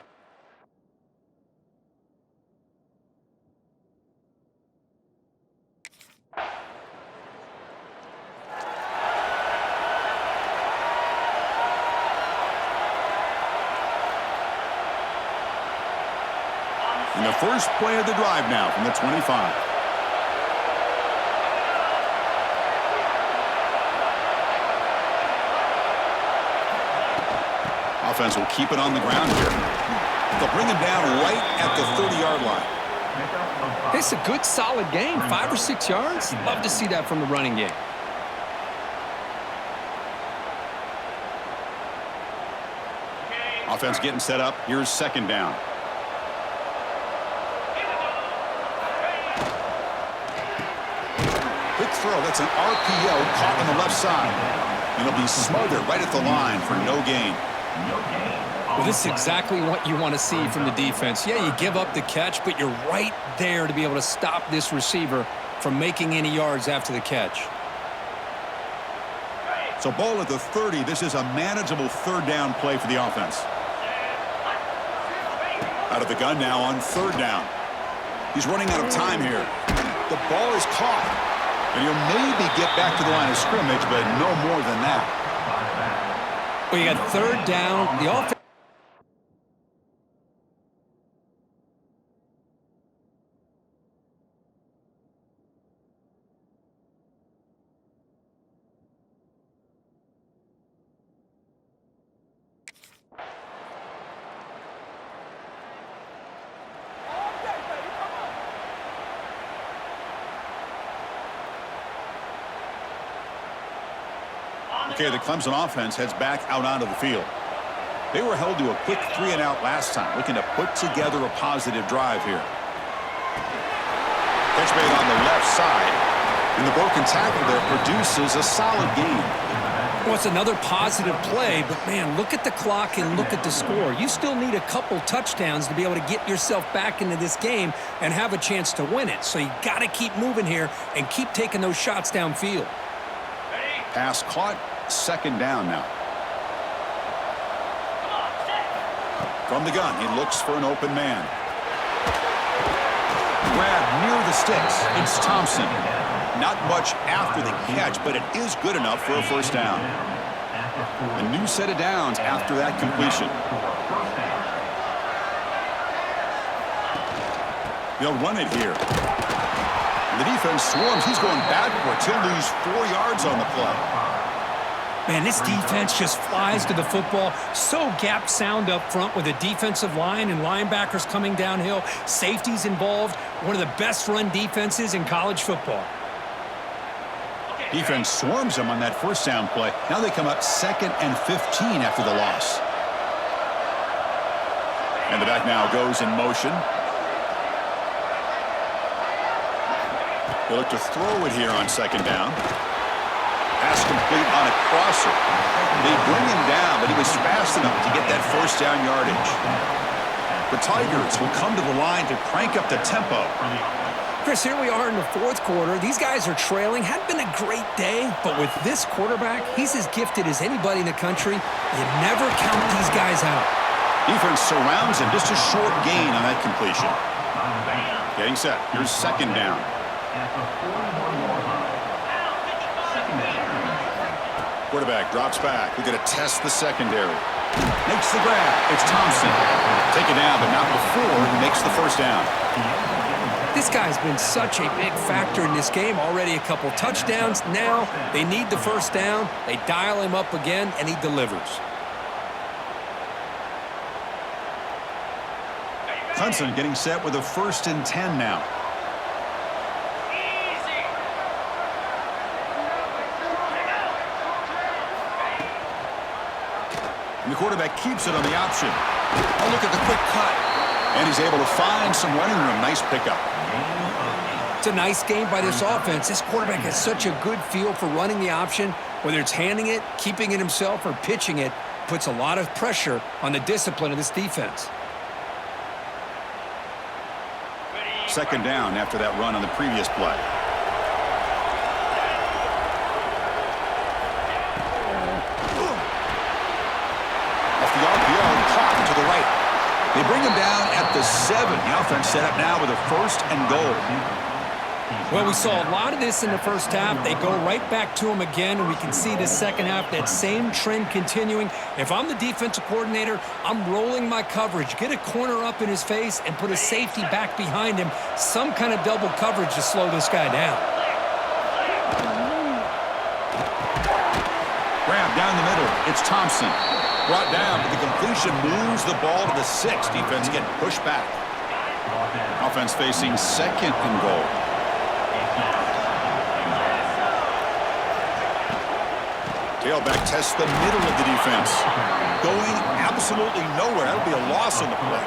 in the first play of the drive now from the 25. Offense will keep it on the ground here. They'll bring him down right at the 30-yard line. It's a good, solid game. 5 or 6 yards. Love to see that from the running game. Offense getting set up. Here's second down. Quick throw. That's an RPO caught on the left side. And it'll be smothered right at the line for no gain. Well, this is exactly what you want to see from the defense. Yeah, you give up the catch, but you're right there to be able to stop this receiver from making any yards after the catch. So ball at the 30. This is a manageable third down play for the offense. Out of the gun now on third down. He's running out of time here. The ball is caught. And he'll maybe get back to the line of scrimmage, but no more than that. Well, you got third down. The offense. Okay, the Clemson offense heads back out onto the field. They were held to a quick 3-and-out last time, looking to put together a positive drive here. Catch made on the left side, and the broken tackle there produces a solid gain. Well, it's another positive play, but, man, look at the clock and look at the score. You still need a couple touchdowns to be able to get yourself back into this game and have a chance to win it. So you got to keep moving here and keep taking those shots downfield. Pass caught. Second down now. From the gun, he looks for an open man. Grabbed near the sticks. It's Thompson. Not much after the catch, but it is good enough for a first down. A new set of downs after that completion. They'll run it here. The defense swarms. He's going backwards. He'll lose 4 yards on the play. Man, this defense just flies to the football. So gap sound up front with a defensive line and linebackers coming downhill. Safeties involved. One of the best run defenses in college football. Defense swarms them on that first down play. Now they come up 2nd and 15 after the loss. And the back now goes in motion. They look to throw it here on 2nd down. Pass complete on a crosser. They bring him down, but he was fast enough to get that first down yardage. The Tigers will come to the line to crank up the tempo. Chris, here we are in the 4th quarter. These guys are trailing. Hadn't been a great day, but with this quarterback, he's as gifted as anybody in the country. You never count these guys out. Defense surrounds him. Just a short gain on that completion. Getting set. Here's 2nd down. Quarterback drops back. We're going to test the secondary. Makes the grab. It's Thompson. Take it down, but not before he makes the first down. This guy's been such a big factor in this game. Already a couple touchdowns. Now they need the first down. They dial him up again, and he delivers. Hudson getting set with a 1st and 10 now. And the quarterback keeps it on the option. Oh, look at the quick cut. And he's able to find some running room. Nice pickup. It's a nice game by this offense. This quarterback has such a good feel for running the option. Whether it's handing it, keeping it himself, or pitching it, puts a lot of pressure on the discipline of this defense. 2nd down after that run on the previous play. Off the RPO, caught to the right. They bring him down at the 7. The offense set up now with a 1st and goal. Well, we saw a lot of this in the first half. They go right back to him again, and we can see the second half, that same trend continuing. If I'm the defensive coordinator, I'm rolling my coverage. Get a corner up in his face and put a safety back behind him. Some kind of double coverage to slow this guy down. Grab down the middle. It's Thompson. Brought down, but the completion moves the ball to the 6. Defense getting pushed back. Offense facing 2nd and goal. Tailback tests the middle of the defense. Going absolutely nowhere. That'll be a loss on the play.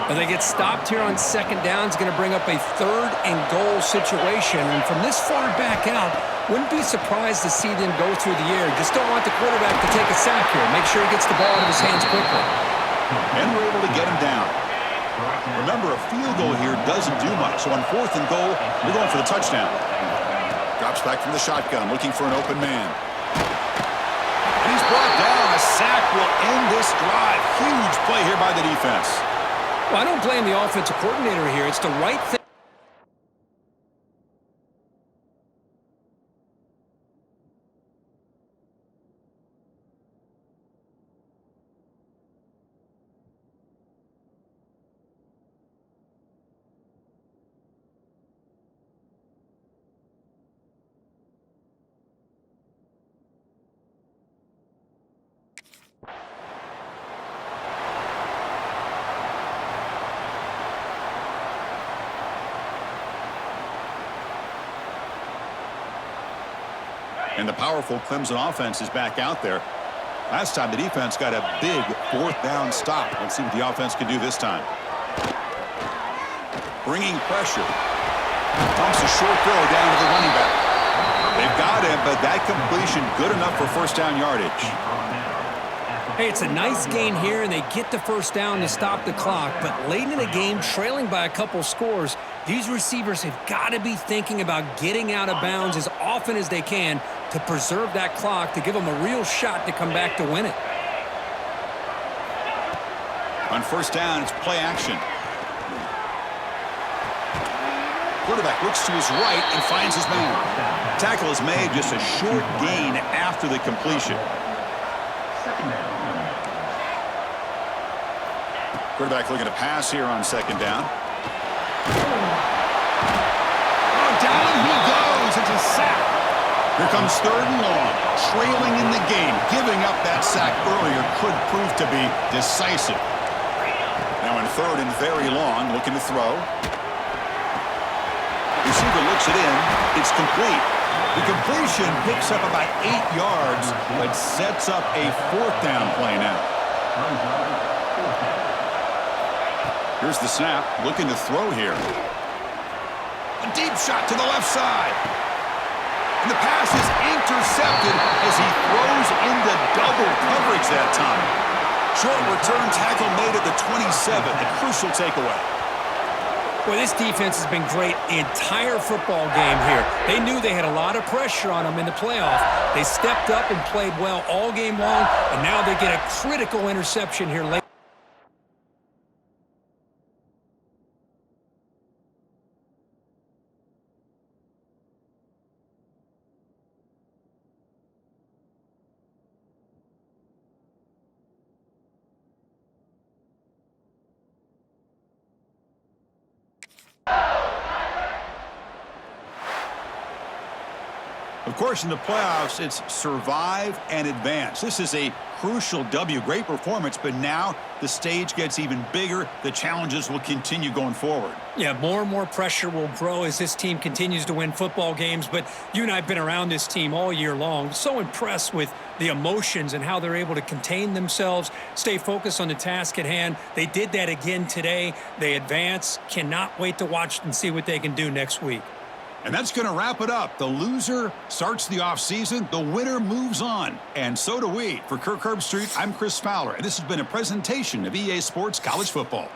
And they get stopped here on 2nd down. It's going to bring up a 3rd and goal situation. And from this far back out, wouldn't be surprised to see them go through the air. Just don't want the quarterback to take a sack here. Make sure he gets the ball out of his hands quickly. And we're able to get him down. Remember, a field goal here doesn't do much. So on 4th and goal, we're going for the touchdown. Drops back from the shotgun, looking for an open man. And he's brought down. A sack will end this drive. Huge play here by the defense. Well, I don't blame the offensive coordinator here. It's the right thing. And the powerful Clemson offense is back out there. Last time the defense got a big 4th down stop. Let's see what the offense can do this time. Bringing pressure. Dumps a short throw down to the running back. They've got him, but that completion good enough for 1st down yardage. Hey, it's a nice gain here, and they get the first down to stop the clock. But late in the game, trailing by a couple scores, these receivers have got to be thinking about getting out of bounds as often as they can to preserve that clock, to give them a real shot to come back to win it. On 1st down, it's play action. Quarterback looks to his right and finds his man. Tackle is made, just a short gain after the completion. Quarterback looking to pass here on 2nd down. Oh, down he goes. It's a sack. Here comes 3rd and long. Trailing in the game. Giving up that sack earlier could prove to be decisive. Now in 3rd and very long, looking to throw. Receiver looks it in. It's complete. The completion picks up about 8 yards, but sets up a 4th down play now. Here's the snap, looking to throw here. A deep shot to the left side. And the pass is intercepted as he throws into double coverage that time. Short return tackle made at the 27, a crucial takeaway. Well, this defense has been great the entire football game here. They knew they had a lot of pressure on them in the playoff. They stepped up and played well all game long, and now they get a critical interception here late. Of course, in the playoffs, it's survive and advance. This is a crucial W. Great performance, but now the stage gets even bigger. The challenges will continue going forward. Yeah, more and more pressure will grow as this team continues to win football games, but you and I have been around this team all year long. So impressed with the emotions and how they're able to contain themselves, stay focused on the task at hand. They did that again today. They advance. Cannot wait to watch and see what they can do next week. And that's going to wrap it up. The loser starts the offseason. The winner moves on. And so do we. For Kirk Herbstreit, I'm Chris Fowler, and this has been a presentation of EA Sports College Football.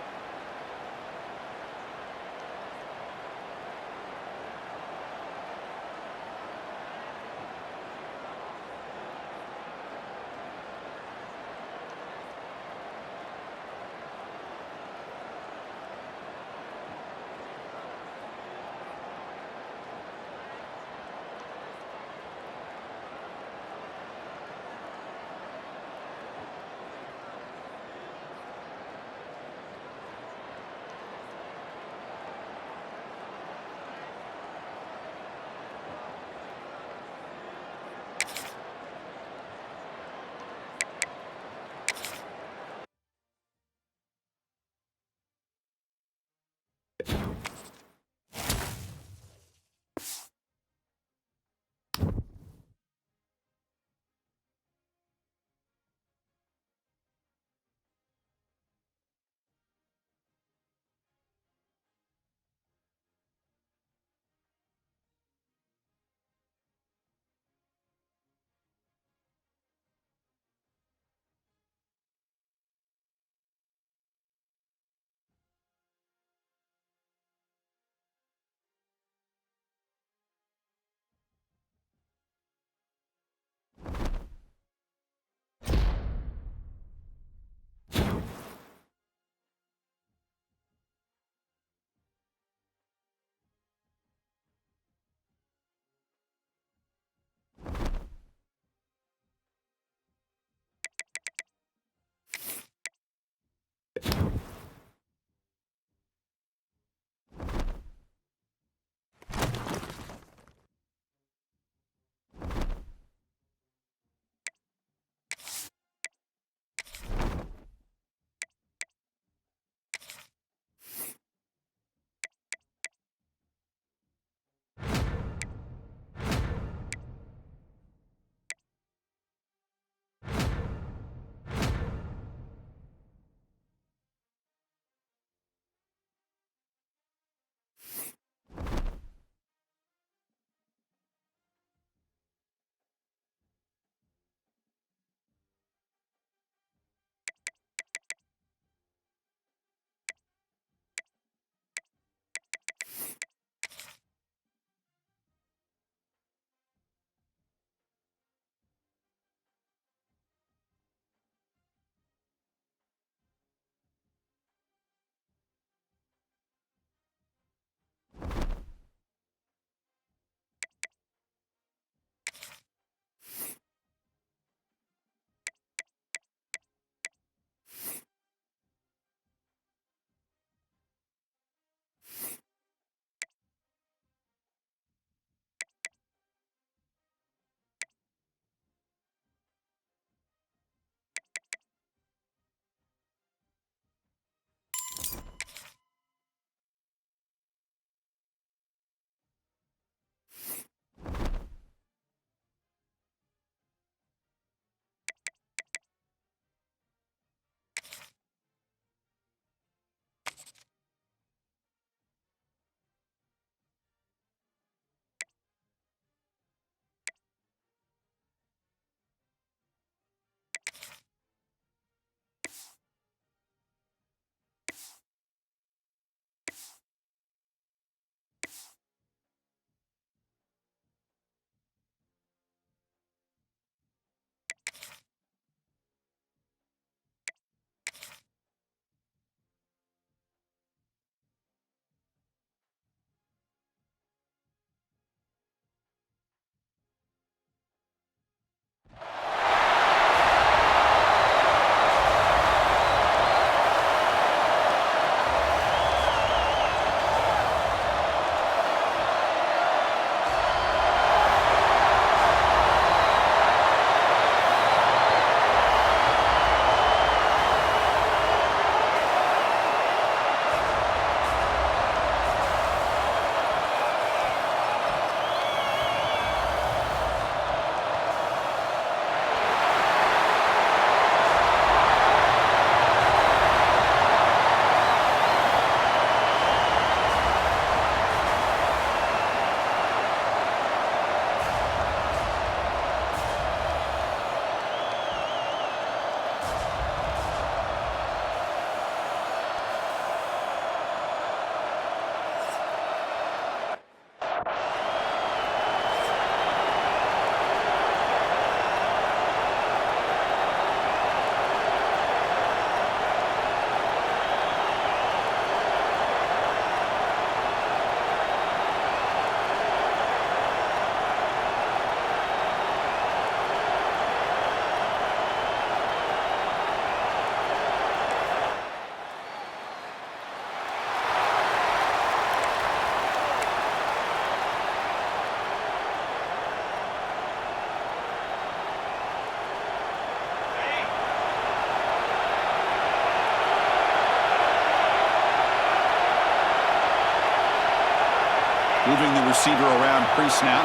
Moving the receiver around pre-snap.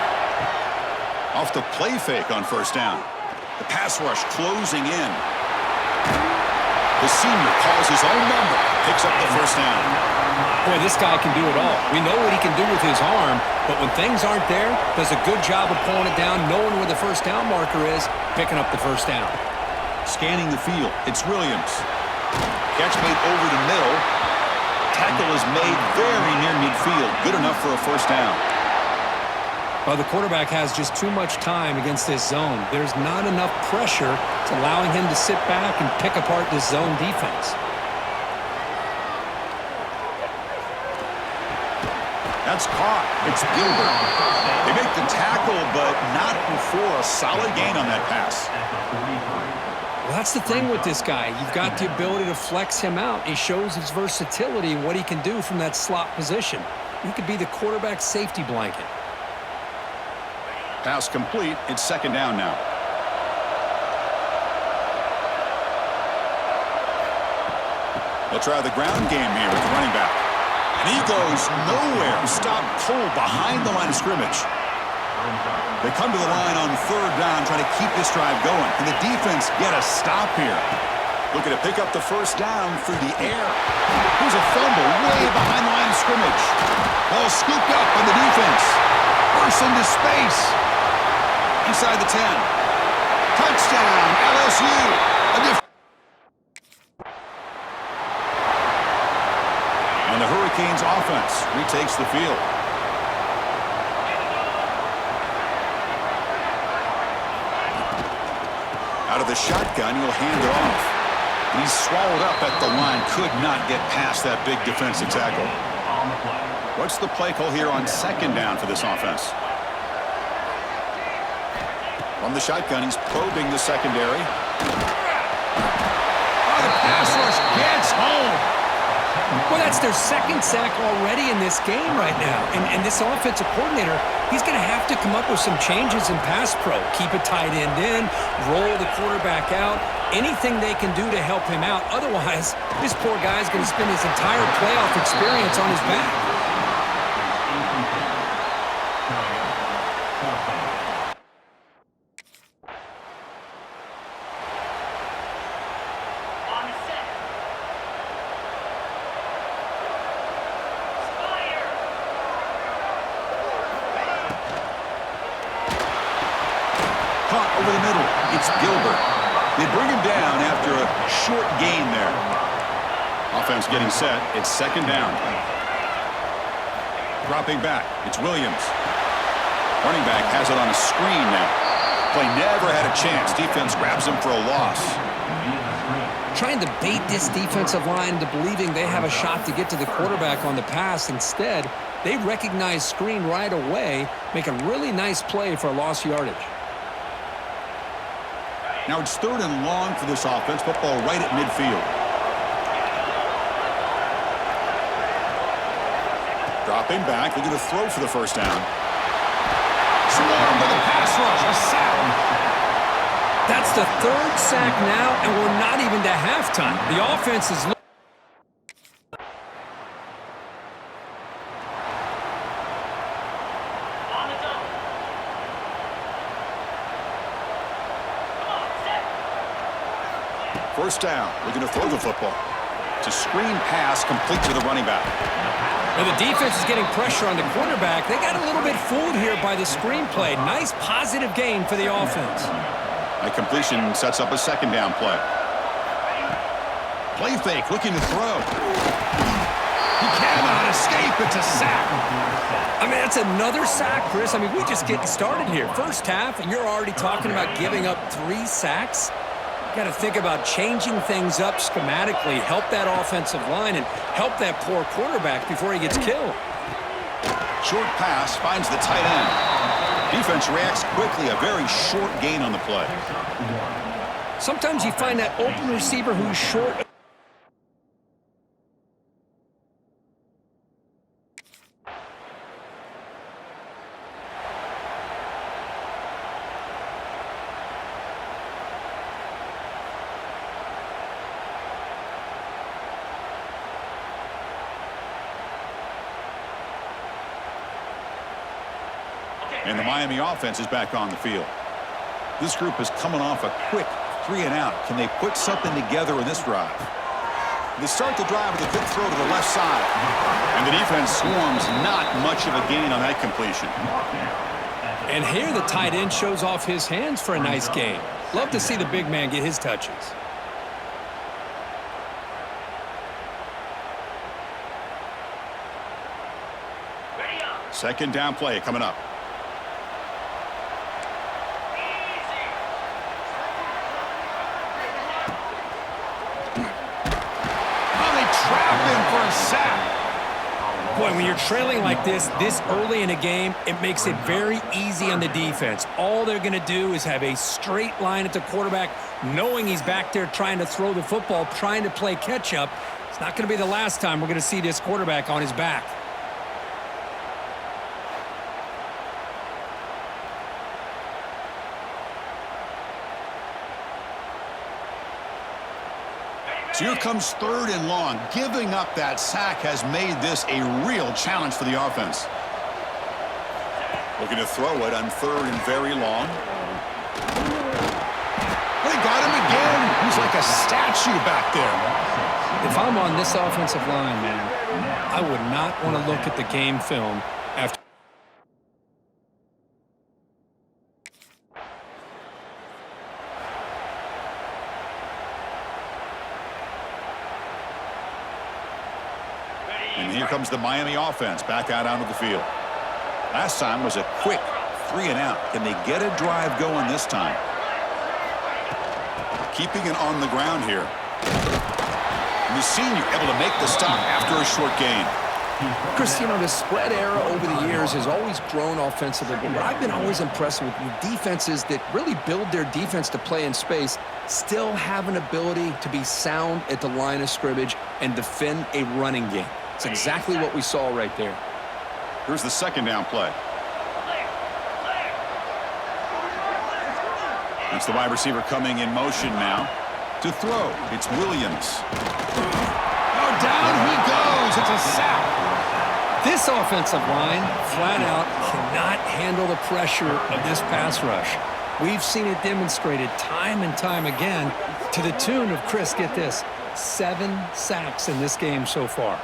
Off the play fake on first down. The pass rush closing in. The senior calls his own number. Picks up the first down. Boy, this guy can do it all. We know what he can do with his arm, but when things aren't there, does a good job of pulling it down, knowing where the first down marker is, picking up the first down. Scanning the field. It's Williams. Catch made over the middle. Tackle is made very near midfield. Good enough for a first down. Well, the quarterback has just too much time against this zone. There's not enough pressure to allowing him to sit back and pick apart this zone defense. That's caught. It's Gilbert. They make the tackle, but not before a solid gain on that pass. Well, that's the thing with this guy. You've got the ability to flex him out. He shows his versatility and what he can do from that slot position. He could be the quarterback's safety blanket. Pass complete. It's second down now. They'll try the ground game here with the running back. And he goes nowhere. Stop pulled behind the line of scrimmage. They come to the line on third down, trying to keep this drive going. And the defense get a stop here. Looking to pick up the first down through the air. Here's a fumble way behind the line of scrimmage. Ball scooped up on the defense. Bursts into space. Inside the 10. Touchdown, LSU. And the Hurricanes offense retakes the field. Out of the shotgun, he'll hand it off. He's swallowed up at the line. Could not get past that big defensive tackle. What's the play call here on second down for this offense? From the shotgun, he's probing the secondary. Oh, the pass rush gets home. Well, that's their second sack already in this game right now. And this offensive coordinator, he's going to have to come up with some changes in pass pro. Keep a tight end in, roll the quarterback out, anything they can do to help him out. Otherwise, this poor guy's going to spend his entire playoff experience on his back. Over the middle, it's Gilbert. They bring him down after a short gain there. Offense getting set. It's second down. Dropping back, it's Williams. Running back has it on a screen now. Play never had a chance. Defense grabs him for a loss. Trying to bait this defensive line into believing they have a shot to get to the quarterback on the pass. Instead, they recognize screen right away, make a really nice play for a lost yardage. Now it's third and long for this offense. Football right at midfield. Dropping back. They're going to throw for the first down. Swarmed by the pass rush. A sack. That's the third sack now, and we're not even to halftime. The offense is... First down. We're going to throw the football. It's a screen pass complete to the running back. Well, the defense is getting pressure on the quarterback. They got a little bit fooled here by the screenplay. Nice positive gain for the offense. A completion sets up a second down play. Play fake, looking to throw. He cannot escape. It's a sack. I mean, that's another sack, Chris. I mean, we're just getting started here. First half, and you're already talking about giving up 3 sacks. Got to think about changing things up schematically, help that offensive line, and help that poor quarterback before he gets killed. Short pass finds the tight end. Defense reacts quickly, a very short gain on the play. Sometimes you find that open receiver who's short. And the Miami offense is back on the field. This group is coming off a quick 3-and-out. Can they put something together in this drive? They start the drive with a good throw to the left side. And the defense swarms, not much of a gain on that completion. And here the tight end shows off his hands for a nice gain. Love to see the big man get his touches. Second down play coming up. Oh, they trap him for a sack. Boy, when you're trailing like this early in a game, it makes it very easy on the defense. All they're going to do is have a straight line at the quarterback, knowing he's back there trying to throw the football, trying to play catch-up. It's not going to be the last time we're going to see this quarterback on his back. So here comes 3rd and long. Giving up that sack has made this a real challenge for the offense. Looking to throw it on 3rd and very long. They got him again. He's like a statue back there. If I'm on this offensive line, man, I would not want to look at the game film after. And here comes the Miami offense back out onto the field. Last time was a quick 3-and-out. Can they get a drive going this time? Keeping it on the ground here. And the senior able to make the stop after a short gain. Chris, you know, the spread era over the years has always grown offensively, but what I've been always impressed with defenses that really build their defense to play in space still have an ability to be sound at the line of scrimmage and defend a running game. It's exactly what we saw right there. Here's the second down play. It's the wide receiver coming in motion now to throw. It's Williams. Oh, down he goes. It's a sack. This offensive line, flat out, cannot handle the pressure of this pass rush. We've seen it demonstrated time and time again to the tune of, Chris, get this, 7 sacks in this game so far.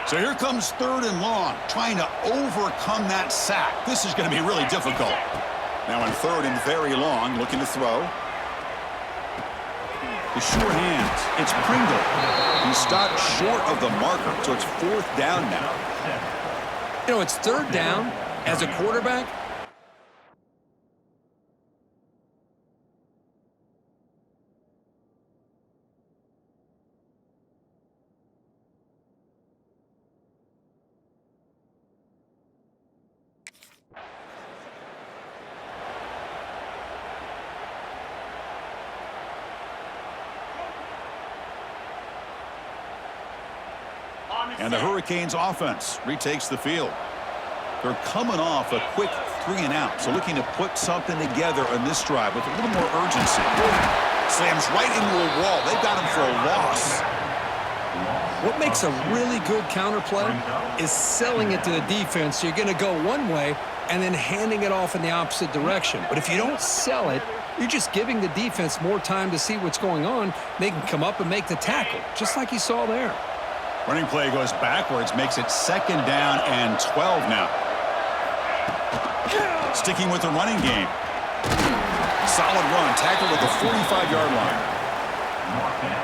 So here comes 3rd and long, trying to overcome that sack. This is going to be really difficult. Now on 3rd and very long, looking to throw. The sure hands. It's Pringle. He stopped short of the marker, so it's 4th down now. You know, it's 3rd down as a quarterback. And the Hurricanes offense retakes the field. They're coming off a quick 3-and-out, so looking to put something together on this drive with a little more urgency. Slams right into a wall. They've got him for a loss. What makes a really good counterplay is selling it to the defense. So you're going to go one way and then handing it off in the opposite direction. But if you don't sell it, you're just giving the defense more time to see what's going on. They can come up and make the tackle, just like you saw there. Running play goes backwards, makes it 2nd down and 12 now. Sticking with the running game. Solid run, tackled at the 45-yard line.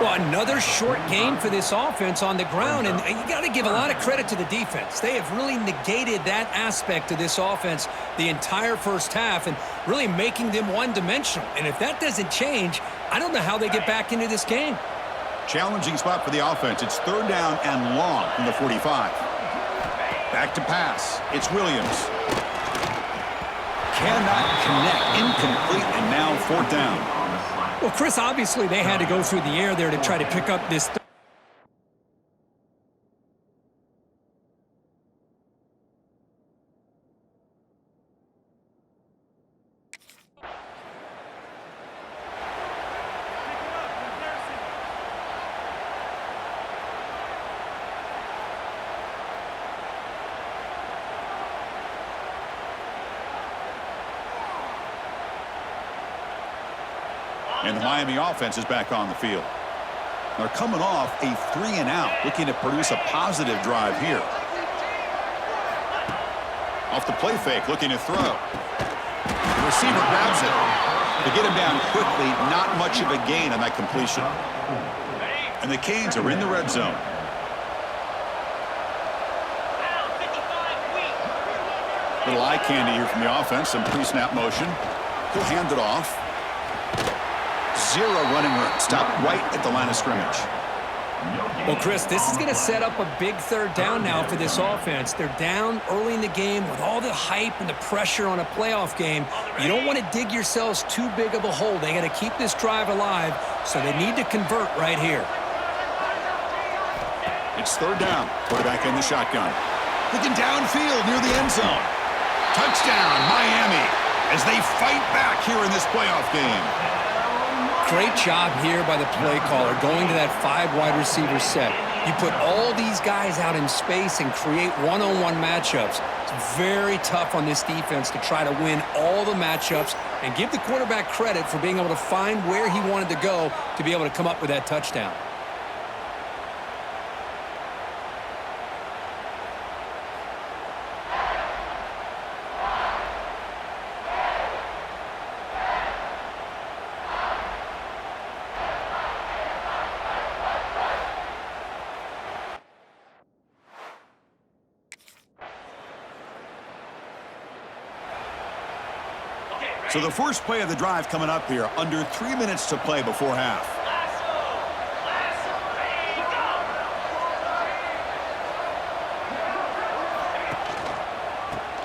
Well, another short game for this offense on the ground, and you got to give a lot of credit to the defense. They have really negated that aspect of this offense the entire first half and really making them one-dimensional. And if that doesn't change, I don't know how they get back into this game. Challenging spot for the offense. It's 3rd down and long from the 45. Back to pass. It's Williams. Cannot connect. Incomplete, and now 4th down. Well, Chris, obviously they had to go through the air there to try to pick up this And the Miami offense is back on the field. They're coming off a 3-and-out, looking to produce a positive drive here. Off the play fake, looking to throw. The receiver grabs it. To get him down quickly, not much of a gain on that completion. And the Canes are in the red zone. Little eye candy here from the offense. Some pre-snap motion. He'll hand it off. Zero running room. Stop right at the line of scrimmage. Well, Chris, this is going to set up a big third down now for this offense. They're down early in the game with all the hype and the pressure on a playoff game. You don't want to dig yourselves too big of a hole. They got to keep this drive alive, so they need to convert right here. It's third down. Quarterback in the shotgun. Looking downfield near the end zone. Touchdown, Miami, as they fight back here in this playoff game. Great job here by the play caller going to that 5 wide receiver set. You put all these guys out in space and create one-on-one matchups. It's very tough on this defense to try to win all the matchups and give the quarterback credit for being able to find where he wanted to go to be able to come up with that touchdown. So the first play of the drive coming up here, under 3 minutes to play before half.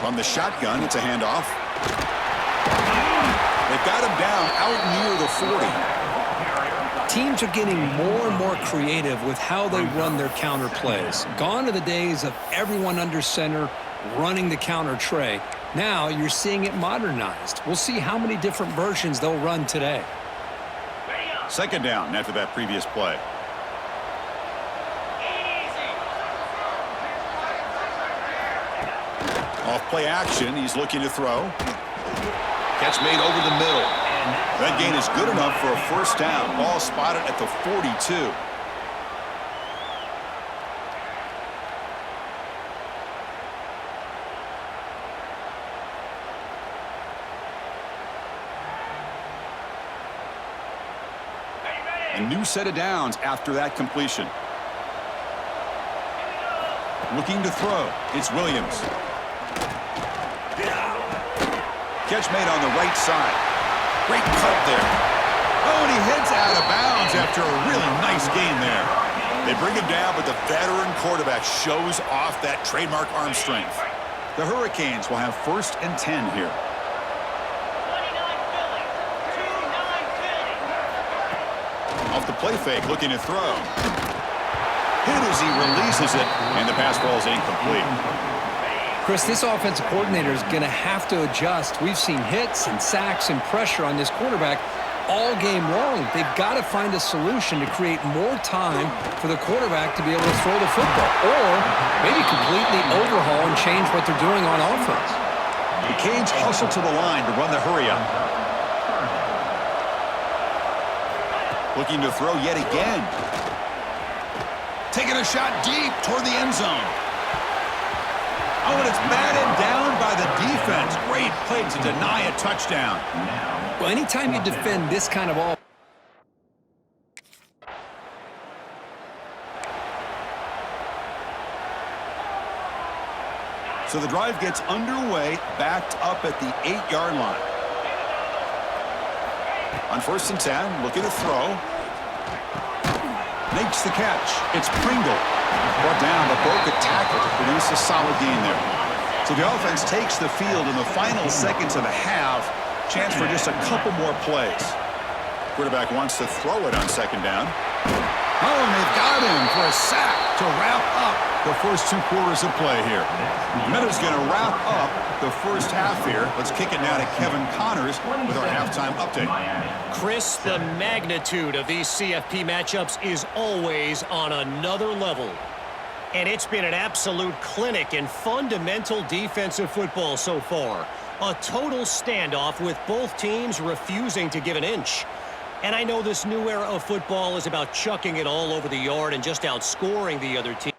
From the shotgun, it's a handoff. They've got him down out near the 40. Teams are getting more and more creative with how they run their counter plays. Gone are the days of everyone under center running the counter tray. Now you're seeing it modernized. We'll see how many different versions they'll run today. Second down after that previous play. Off play action, he's looking to throw. Catch made over the middle. That gain is good enough for a first down. Ball spotted at the 42. A new set of downs after that completion. Looking to throw. It's Williams. Catch made on the right side. Great cut there. Oh, and he heads out of bounds after a really nice gain there. They bring him down, but the veteran quarterback shows off that trademark arm strength. The Hurricanes will have 1st and 10 here. Off the play fake, looking to throw. Hit as he releases it, and the pass ball is incomplete. Chris, this offensive coordinator is going to have to adjust. We've seen hits and sacks and pressure on this quarterback all game long. They've got to find a solution to create more time for the quarterback to be able to throw the football, or maybe completely overhaul and change what they're doing on offense. The Canes hustle to the line to run the hurry-up. Looking to throw yet again. Taking a shot deep toward the end zone. Oh, and it's batted down by the defense. Great play to deny a touchdown. Well, anytime you defend this kind of ball. So the drive gets underway, backed up at the 8-yard line. On 1st and 10, looking to throw. Makes the catch. It's Pringle. Brought down, but broke a tackle to produce a solid gain there. So the offense takes the field in the final seconds of the half. Chance for just a couple more plays. Quarterback wants to throw it on 2nd down. Oh, and they've got him for a sack to wrap up the first 2 quarters of play here. Meadows going to wrap up the first half here. Let's kick it now to Kevin Connors with our halftime update. Chris, the magnitude of these CFP matchups is always on another level. And it's been an absolute clinic in fundamental defensive football so far. A total standoff with both teams refusing to give an inch. And I know this new era of football is about chucking it all over the yard and just outscoring the other team.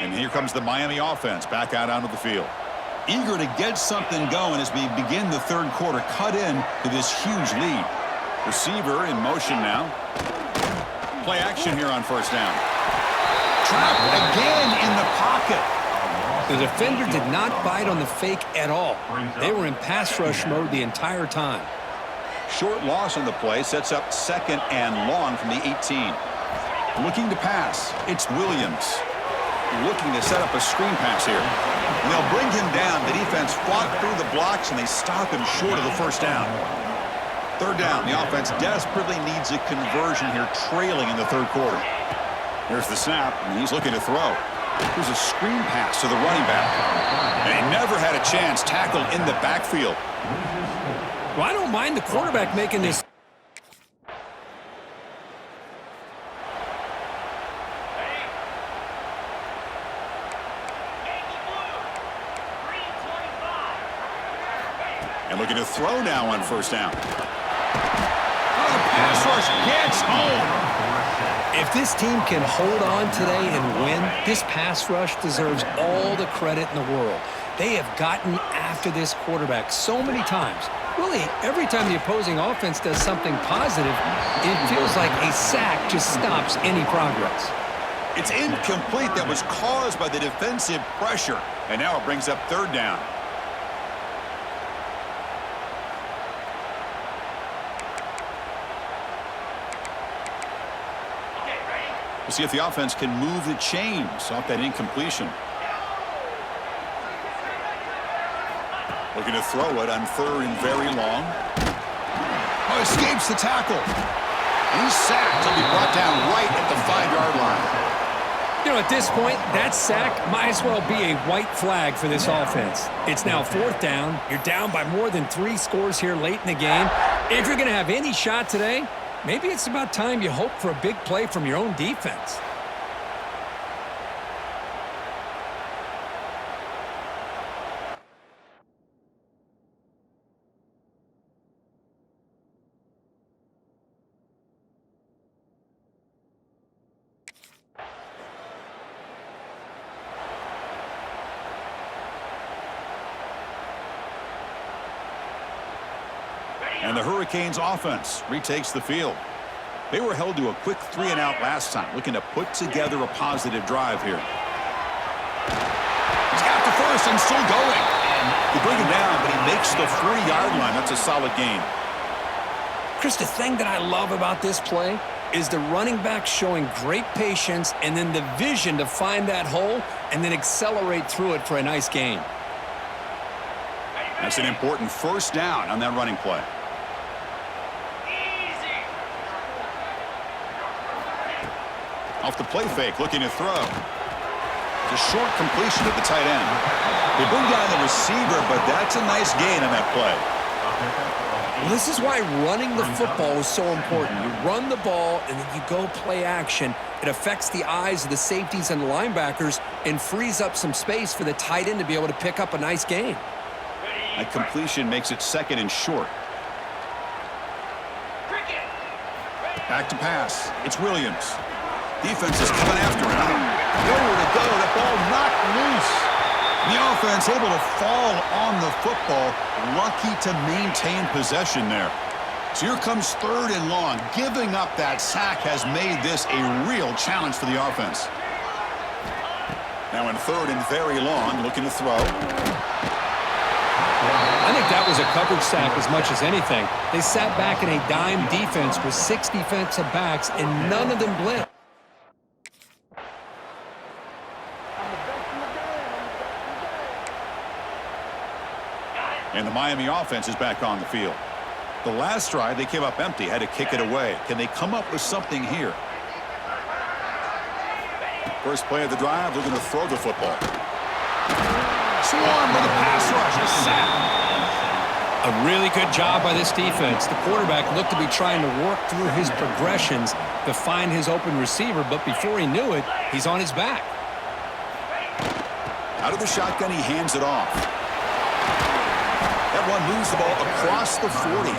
And here comes the Miami offense back out onto the field. Eager to get something going as we begin the third quarter. Cut in to this huge lead. Receiver in motion now. Play action here on first down. Trapped again in the pocket. The defender did not bite on the fake at all. They were in pass rush mode the entire time. Short loss on the play sets up second and long from the 18. Looking to pass. It's Williams. Looking to set up a screen pass here. And they'll bring him down. The defense fought through the blocks, and they stop him short of the first down. Third down. The offense desperately needs a conversion here, trailing in the third quarter. Here's the snap, and he's looking to throw. Here's a screen pass to the running back. And he never had a chance, tackled in the backfield. Well, I don't mind the quarterback making this. And looking to throw now on first down. Oh, the pass rush gets home. If this team can hold on today and win, this pass rush deserves all the credit in the world. They have gotten after this quarterback so many times. Really, every time the opposing offense does something positive, it feels like a sack just stops any progress. It's incomplete. That was caused by the defensive pressure. And now it brings up third down. We'll see if the offense can move the chains off that incompletion. Looking to throw it on third and very long. Oh, escapes the tackle. He's sacked. He'll be brought down right at the 5-yard line. You know, at this point, that sack might as well be a white flag for this offense. It's now fourth down. You're down by more than 3 scores here late in the game. If you're going to have any shot today, maybe it's about time you hope for a big play from your own defense. And the Hurricanes offense retakes the field. They were held to a quick 3-and-out last time, looking to put together a positive drive here. He's got the first and still going. They bring him down, but he makes the 3-yard line. That's a solid gain. Chris, the thing that I love about this play is the running back showing great patience and then the vision to find that hole and then accelerate through it for a nice gain. That's an important first down on that running play. Off the play fake, looking to throw. It's a short completion at the tight end. They bring down the receiver, but that's a nice gain on that play. Well, this is why running the football is so important. You run the ball, and then you go play action. It affects the eyes of the safeties and the linebackers and frees up some space for the tight end to be able to pick up a nice gain. That completion makes it second and short. Back to pass. It's Williams. Defense is coming after him. Nowhere to go. That ball knocked loose. The offense able to fall on the football. Lucky to maintain possession there. So here comes third and long. Giving up that sack has made this a real challenge for the offense. Now in third and very long, looking to throw. I think that was a coverage sack as much as anything. They sat back in a dime defense with 6 defensive backs, and none of them blitzed. And the Miami offense is back on the field. The last drive, they came up empty, had to kick it away. Can they come up with something here? First play of the drive, looking to throw the football. Swarm with a pass rush, a sack. A really good job by this defense. The quarterback looked to be trying to work through his progressions to find his open receiver, but before he knew it, he's on his back. Out of the shotgun, he hands it off. That one moves the ball across the 40.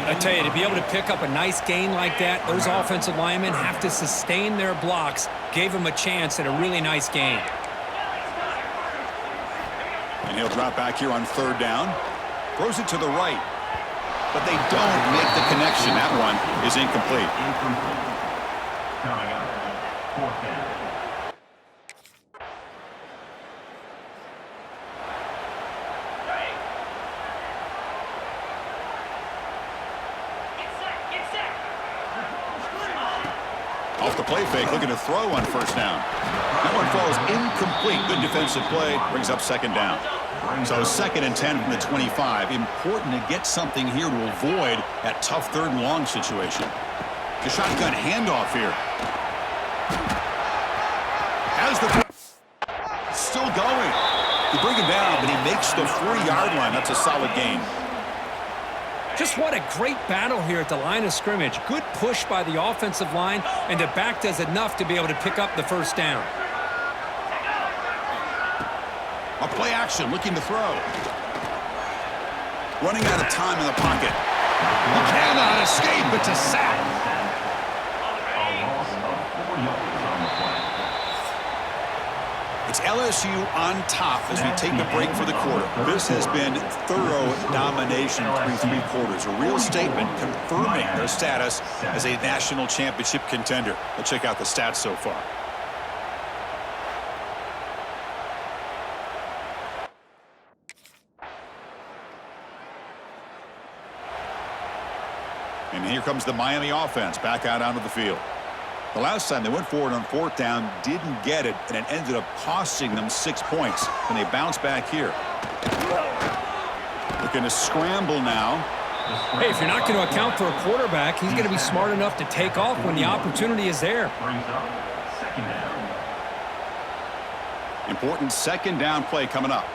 I tell you, to be able to pick up a nice gain like that, those offensive linemen have to sustain their blocks. Gave him a chance at a really nice gain. And he'll drop back here on 3rd down. Throws it to the right. But they don't make the connection. That one is incomplete. Coming up, 4th down. Off the play fake, looking to throw on 1st down. That one falls incomplete. Good defensive play. Brings up 2nd down. So 2nd and 10 from the 25. Important to get something here to avoid that tough 3rd and long situation. The shotgun handoff here. Has the... Still going. They bring him down, but he makes the 40-yard line. That's a solid gain. Just what a great battle here at the line of scrimmage. Good push by the offensive line, and the back does enough to be able to pick up the 1st down. A play action, looking to throw. Running out of time in the pocket. He cannot escape. It's a sack. A loss of 4 yards on the play. It's LSU on top as we take a break for the quarter. This has been thorough domination through 3 quarters. A real statement confirming their status as a national championship contender. Let's check out the stats so far. And here comes the Miami offense back out onto the field. The last time they went forward on 4th down, didn't get it, and it ended up costing them 6 points. And they bounce back here. Looking to scramble now. Hey, if you're not going to account for a quarterback, he's going to be smart enough to take off when the opportunity is there. Brings up 2nd down. Important 2nd down play coming up.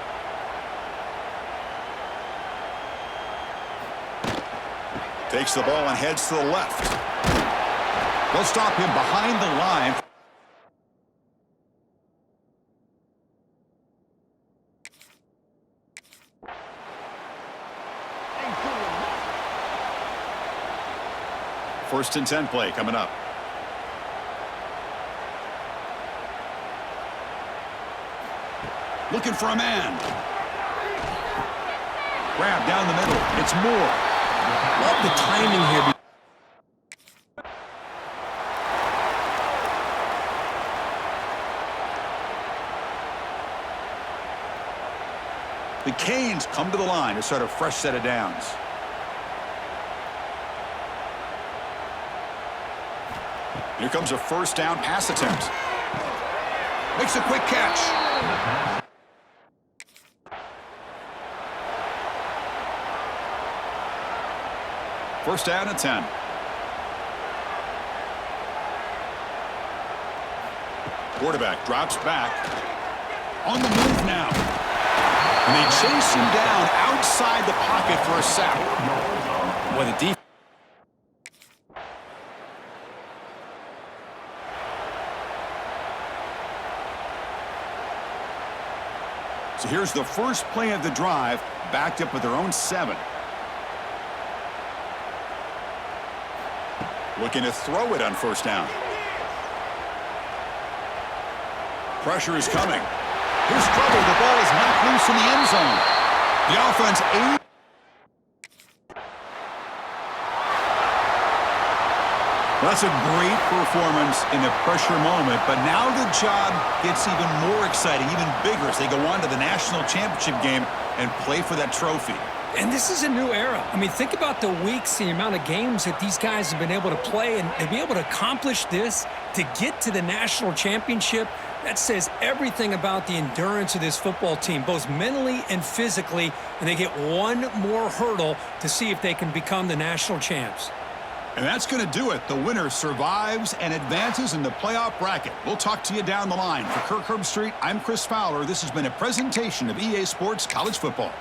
Takes the ball and heads to the left. They'll stop him behind the line. First and 10 play coming up. Looking for a man. Grab down the middle. It's Moore. Love the timing here. The Canes come to the line to start a fresh set of downs. Here comes a 1st down pass attempt. Makes a quick catch. First down and 10. Quarterback drops back. On the move now. And they chase him down outside the pocket for a sack. Well, the defense. So here's the first play of the drive, backed up with their own 7. Looking to throw it on 1st down. Pressure is coming. Here's trouble. The ball is knocked loose in the end zone. The offense That's a great performance in a pressure moment, but now the job gets even more exciting, even bigger as they go on to the national championship game and play for that trophy. And this is a new era. I mean, think about the weeks, the amount of games that these guys have been able to play, and to be able to accomplish this, to get to the national championship, that says everything about the endurance of this football team, both mentally and physically, and they get one more hurdle to see if they can become the national champs. And that's going to do it. The winner survives and advances in the playoff bracket. We'll talk to you down the line. For Kirk Herbstreit, I'm Chris Fowler. This has been a presentation of EA Sports College Football.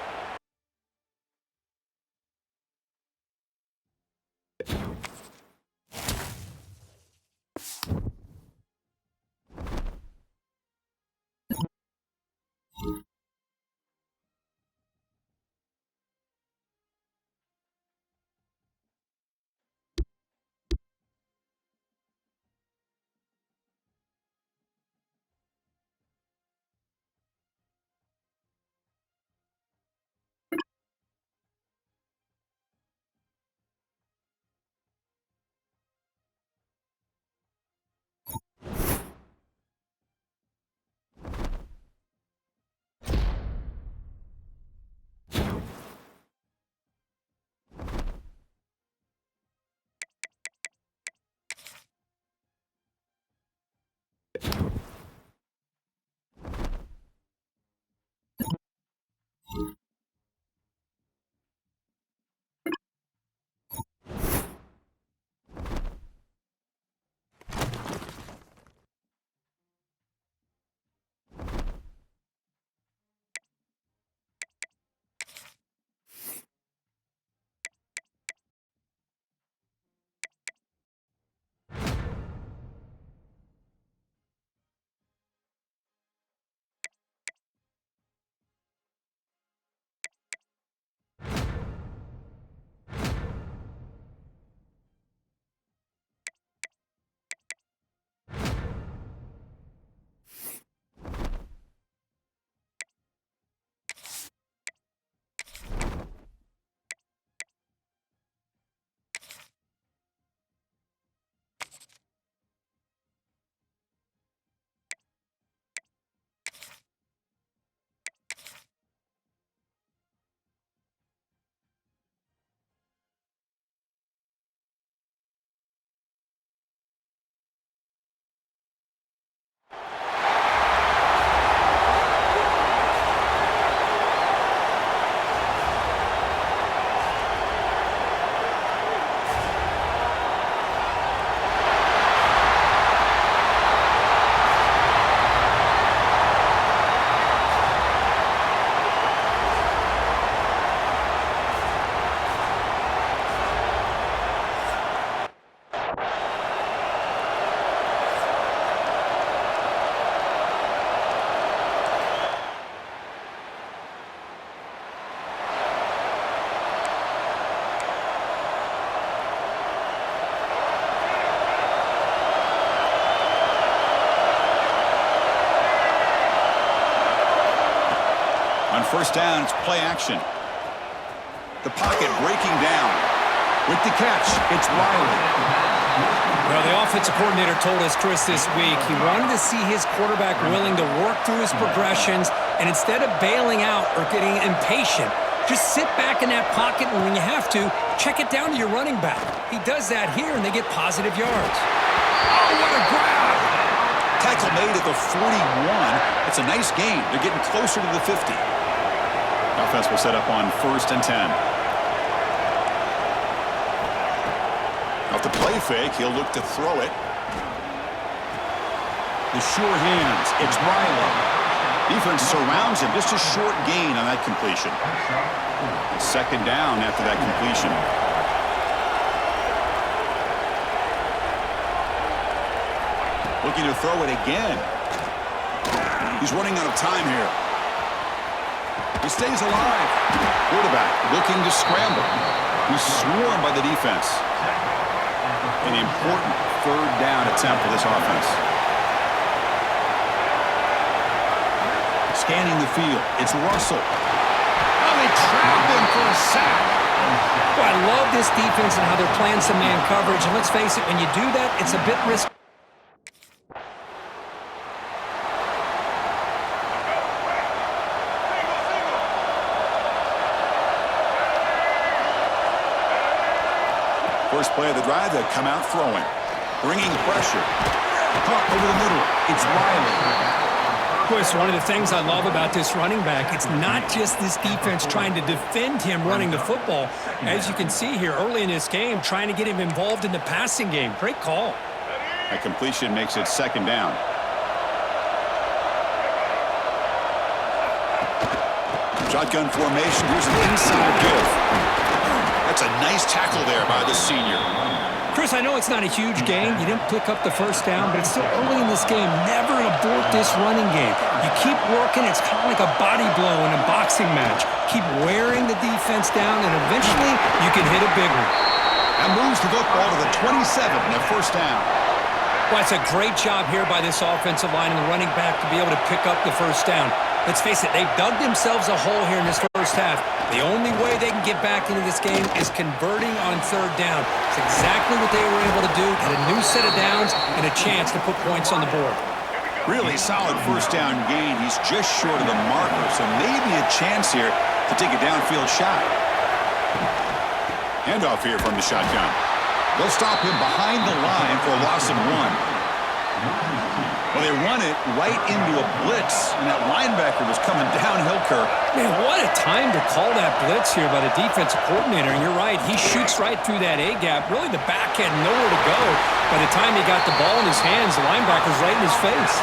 first down, it's play action. The pocket breaking down. With the catch, it's Riley. Well, the offensive coordinator told us, Chris, this week he wanted to see his quarterback willing to work through his progressions, and instead of bailing out or getting impatient, just sit back in that pocket, and when you have to, check it down to your running back. He does that here, and they get positive yards. Oh, what a grab! Tackle made at the 41. It's a nice gain. They're getting closer to the 50. Offense will set up on 1st and 10. Off the play fake, he'll look to throw it. The sure hands, it's Riley. Defense surrounds him, just a short gain on that completion. Second down after that completion. Looking to throw it again. He's running out of time here. He stays alive. Quarterback looking to scramble. He's swarmed by the defense. An important 3rd down attempt for this offense. Scanning the field. It's Russell. Oh, they trap him for a sack. Well, I love this defense and how they're playing some man coverage. And let's face it, when you do that, it's a bit risky. First play of the drive, they come out throwing. Bringing pressure. Caught over the middle. It's Riley. Chris, one of the things I love about this running back, it's not just this defense trying to defend him running the football. As you can see here early in this game, trying to get him involved in the passing game. Great call. That completion makes it 2nd down. Shotgun formation. Here's an inside give. That's a nice tackle there by the senior. Chris, I know it's not a huge gain. You didn't pick up the first down, but it's still early in this game. Never abort this running game. You keep working. It's kind of like a body blow in a boxing match. Keep wearing the defense down, and eventually you can hit a big one. And moves the football to the 27 and a first down. Well, it's a great job here by this offensive line and the running back to be able to pick up the first down. Let's face it, they've dug themselves a hole here in this first half. The only way they can get back into this game is converting on 3rd down. It's exactly what they were able to do. Get a new set of downs and a chance to put points on the board. Really solid first down gain. He's just short of the marker, so maybe a chance here to take a downfield shot. Handoff here from the shotgun. They'll stop him behind the line for a loss of 1. Well, they run it right into a blitz, and that linebacker was coming downhill, Kirk. Man, what a time to call that blitz here by the defensive coordinator. And you're right, he shoots right through that A-gap. Really, the back had nowhere to go. By the time he got the ball in his hands, the linebacker's right in his face.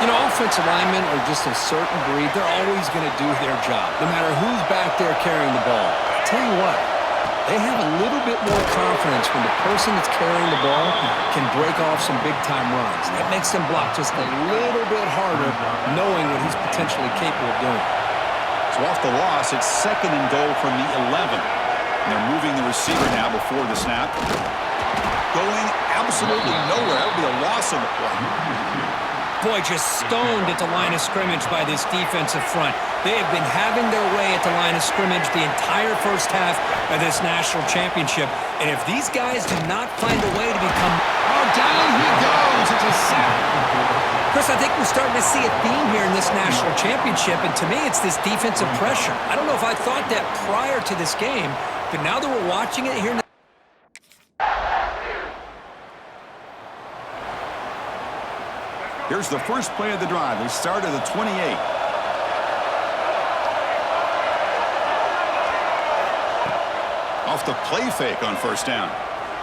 You know, offensive linemen are just a certain breed. They're always going to do their job, no matter who's back there carrying the ball. I'll tell you what, they have a little bit more confidence when the person that's carrying the ball can break off some big-time runs. That makes them block just a little bit harder, knowing what he's potentially capable of doing. So off the loss, it's 2nd and goal from the 11. And they're moving the receiver now before the snap. Going absolutely nowhere. That would be a loss on the play. Boy, just stoned at the line of scrimmage by this defensive front. They have been having their way at the line of scrimmage the entire first half of this national championship. And if these guys do not find a way to become... Oh, down he goes. It's a sack. Chris, I think we're starting to see a theme here in this national championship, and to me, it's this defensive pressure. I don't know if I thought that prior to this game, but now that we're watching it here... Here's the first play of the drive. They start at the 28. Off the play fake on first down.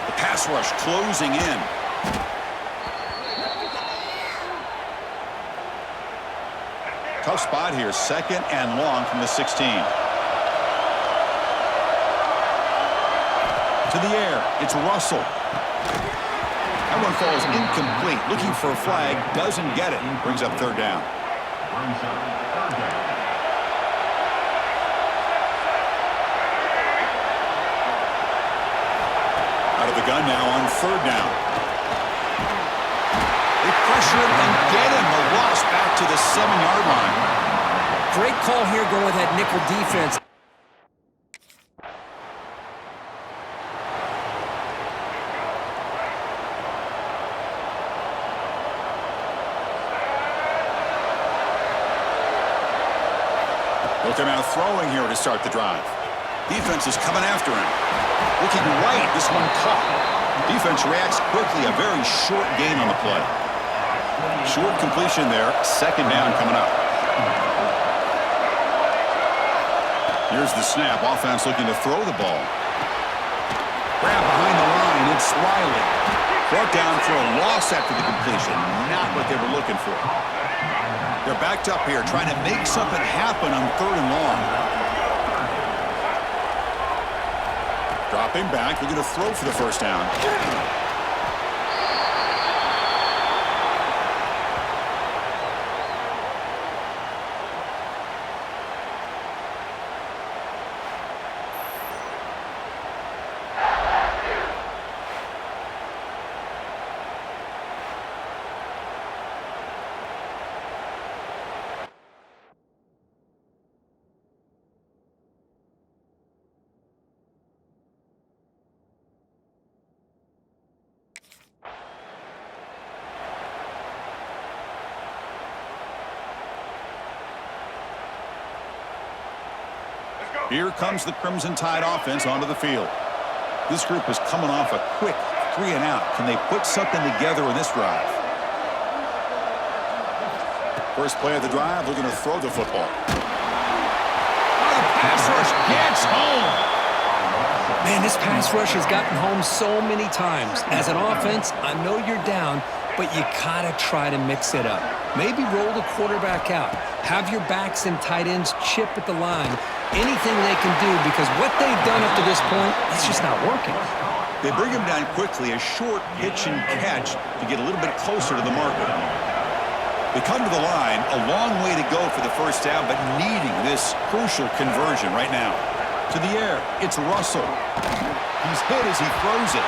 The pass rush closing in. Tough spot here. 2nd and long from the 16. To the air. It's Russell. That one falls incomplete. Looking for a flag. Doesn't get it. Brings up 3rd down. Out of the gun now on 3rd down. They pressure him and get him. A loss back to the 7-yard line. Great call here going with that nickel defense. Looking out throwing here to start the drive. Defense is coming after him. Looking right, this one caught. Defense reacts quickly, a very short gain on the play. Short completion there, second down coming up. Here's the snap, offense looking to throw the ball. Grab behind the line, it's Riley. Brought down for a loss after the completion, not what they were looking for. They're backed up here, trying to make something happen on 3rd and long. Dropping back, looking to throw for the first down. Here comes the Crimson Tide offense onto the field. This group is coming off a quick 3 and out. Can they put something together in this drive? First play of the drive, looking to throw the football. The pass rush gets home. Man, this pass rush has gotten home so many times. As an offense, I know you're down, but you gotta try to mix it up. Maybe roll the quarterback out. Have your backs and tight ends chip at the line. Anything they can do, because what they've done up to this point, it's just not working. They bring him down quickly, a short pitch and catch to get a little bit closer to the marker. They come to the line, a long way to go for the first down, but needing this crucial conversion right now. To the air, it's Russell. He's hit as he throws it,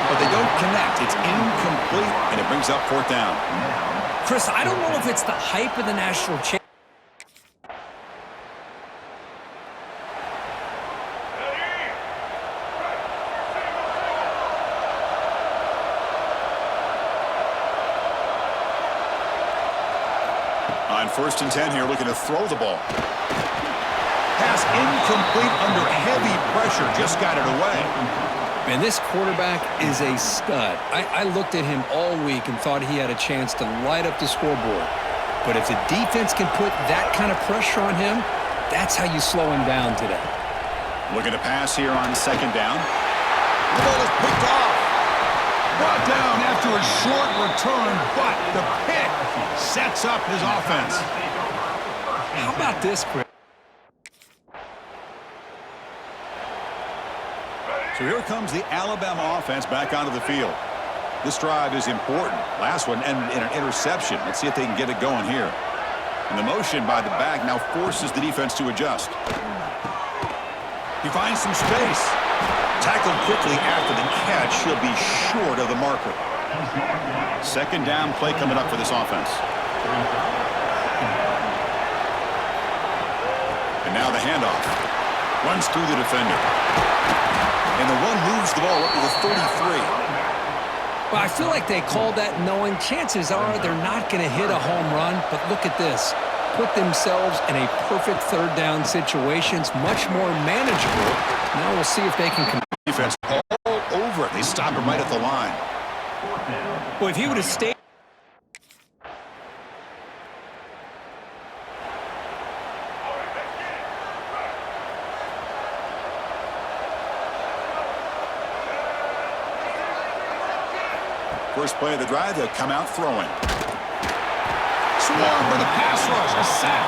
but they don't connect. It's incomplete, and it brings up 4th down. Chris, I don't know if it's the hype of the national championship. On 1st and 10 here, looking to throw the ball. Pass incomplete under heavy pressure, just got it away. Man, this quarterback is a stud. I looked at him all week and thought he had a chance to light up the scoreboard. But if the defense can put that kind of pressure on him, that's how you slow him down today. Looking to pass here on 2nd down. The ball is picked off. Brought down after a short return, but the pick sets up his offense. How about this, Chris? So here comes the Alabama offense back onto the field. This drive is important. Last one ended in an interception. Let's see if they can get it going here. And the motion by the back now forces the defense to adjust. He finds some space. Tackled quickly after the catch. He'll be short of the marker. 2nd down play coming up for this offense. And now the handoff. Runs through the defender. And the run moves the ball up to the 33. Well, I feel like they called that knowing chances are they're not going to hit a home run, but look at this. Put themselves in a perfect 3rd down situations, much more manageable. Now we'll see if they can... Defense all over it. They stop him right at the line. Well, if he would have stayed... First play of the drive, they'll come out throwing. Swarm for the pass rush, a sack.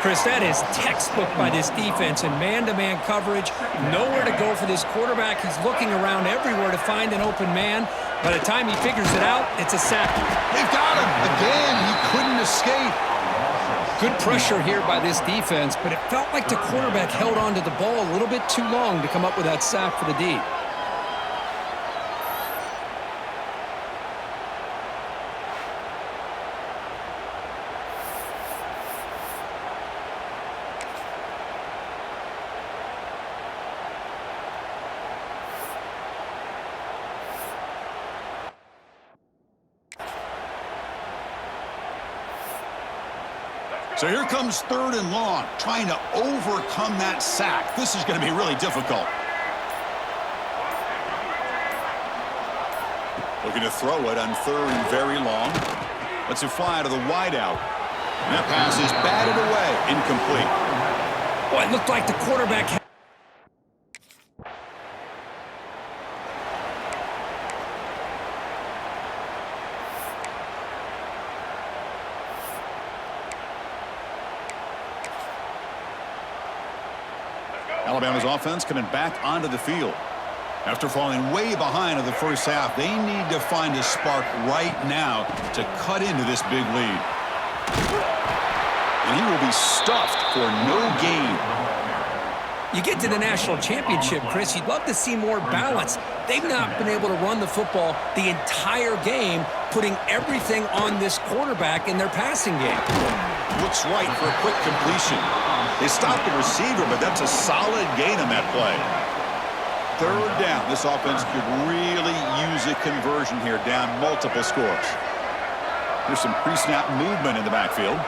Chris, that is textbook by this defense in man-to-man coverage. Nowhere to go for this quarterback. He's looking around everywhere to find an open man. By the time he figures it out, it's a sack. They've got him. Again, he couldn't escape. Good pressure here by this defense, but it felt like the quarterback held on to the ball a little bit too long to come up with that sack for the D. So here comes 3rd and long, trying to overcome that sack. This is going to be really difficult. Looking to throw it on 3rd and very long. Lets it fly to the wideout. And that pass is batted away, incomplete. Well, it looked like the quarterback had... Alabama's offense coming back onto the field. After falling way behind in the first half, they need to find a spark right now to cut into this big lead. And he will be stuffed for no gain. You get to the national championship, Chris, you'd love to see more balance. They've not been able to run the football the entire game, putting everything on this quarterback in their passing game. Looks right for a quick completion. They stopped the receiver, but that's a solid gain on that play. 3rd down. This offense could really use a conversion here, down multiple scores. There's some pre-snap movement in the backfield.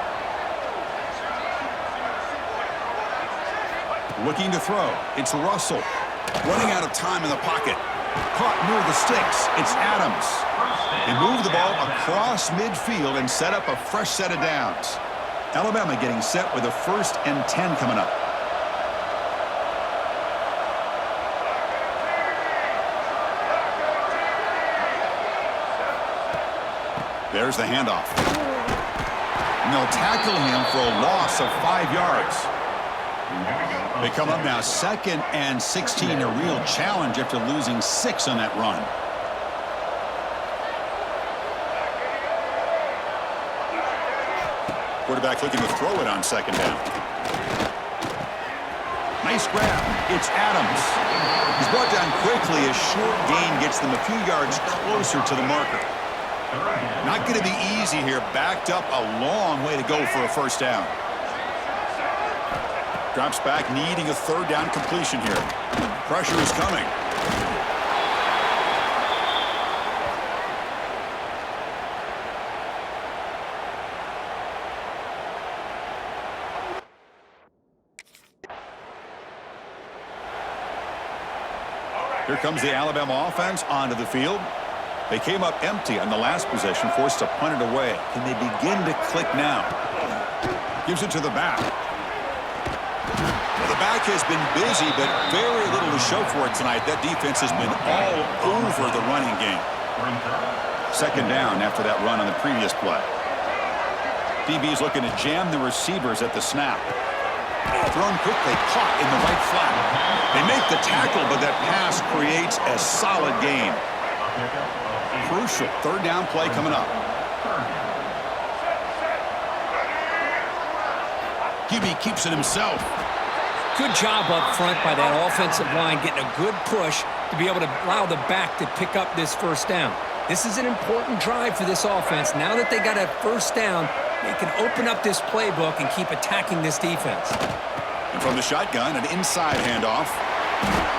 Looking to throw. It's Russell. Running out of time in the pocket. Caught near the sticks. It's Adams. They move the ball across midfield and set up a fresh set of downs. Alabama getting set with a 1st and 10 coming up. There's the handoff. And they'll tackle him for a loss of 5 yards. They come up now 2nd and 16, a real challenge after losing 6 on that run. Quarterback looking to throw it on 2nd down. Nice grab. It's Adams. He's brought down quickly. A short gain gets them a few yards closer to the marker. Not going to be easy here. Backed up a long way to go for a 1st down. Drops back, needing a 3rd down completion here. Pressure is coming. Here comes the Alabama offense onto the field. They came up empty on the last possession, forced to punt it away. Can they begin to click now? Gives it to the back. Well, the back has been busy, but very little to show for it tonight. That defense has been all over the running game. 2nd down after that run on the previous play. DB's looking to jam the receivers at the snap. Thrown quickly, caught in the right flat. They make the tackle, but that pass creates a solid gain. Crucial 3rd down play coming up. QB keeps it himself. Good job up front by that offensive line, getting a good push to be able to allow the back to pick up this 1st down. This is an important drive for this offense. Now that they got a 1st down, they can open up this playbook and keep attacking this defense. And from the shotgun, an inside handoff.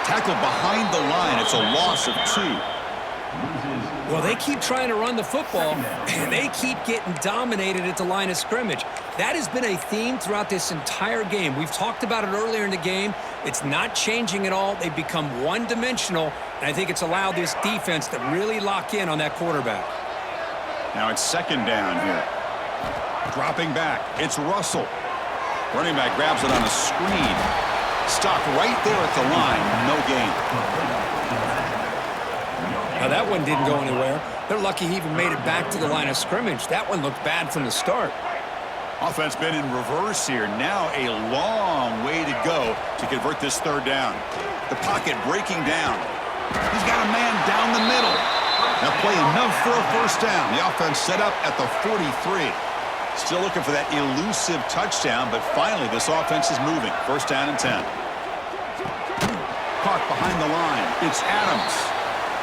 Tackled behind the line. It's a loss of 2. Well, they keep trying to run the football, and they keep getting dominated at the line of scrimmage. That has been a theme throughout this entire game. We've talked about it earlier in the game. It's not changing at all. They've become one-dimensional, and I think it's allowed this defense to really lock in on that quarterback. Now it's 2nd down here. Dropping back, it's Russell. Running back grabs it on a screen. Stopped right there at the line, no gain. Now that one didn't go anywhere. They're lucky he even made it back to the line of scrimmage. That one looked bad from the start. Offense been in reverse here. Now a long way to go to convert this 3rd down. The pocket breaking down. He's got a man down the middle. Now play enough for a 1st down. The offense set up at the 43. Still looking for that elusive touchdown, but finally this offense is moving. 1st down and 10. Caught behind the line. It's Adams.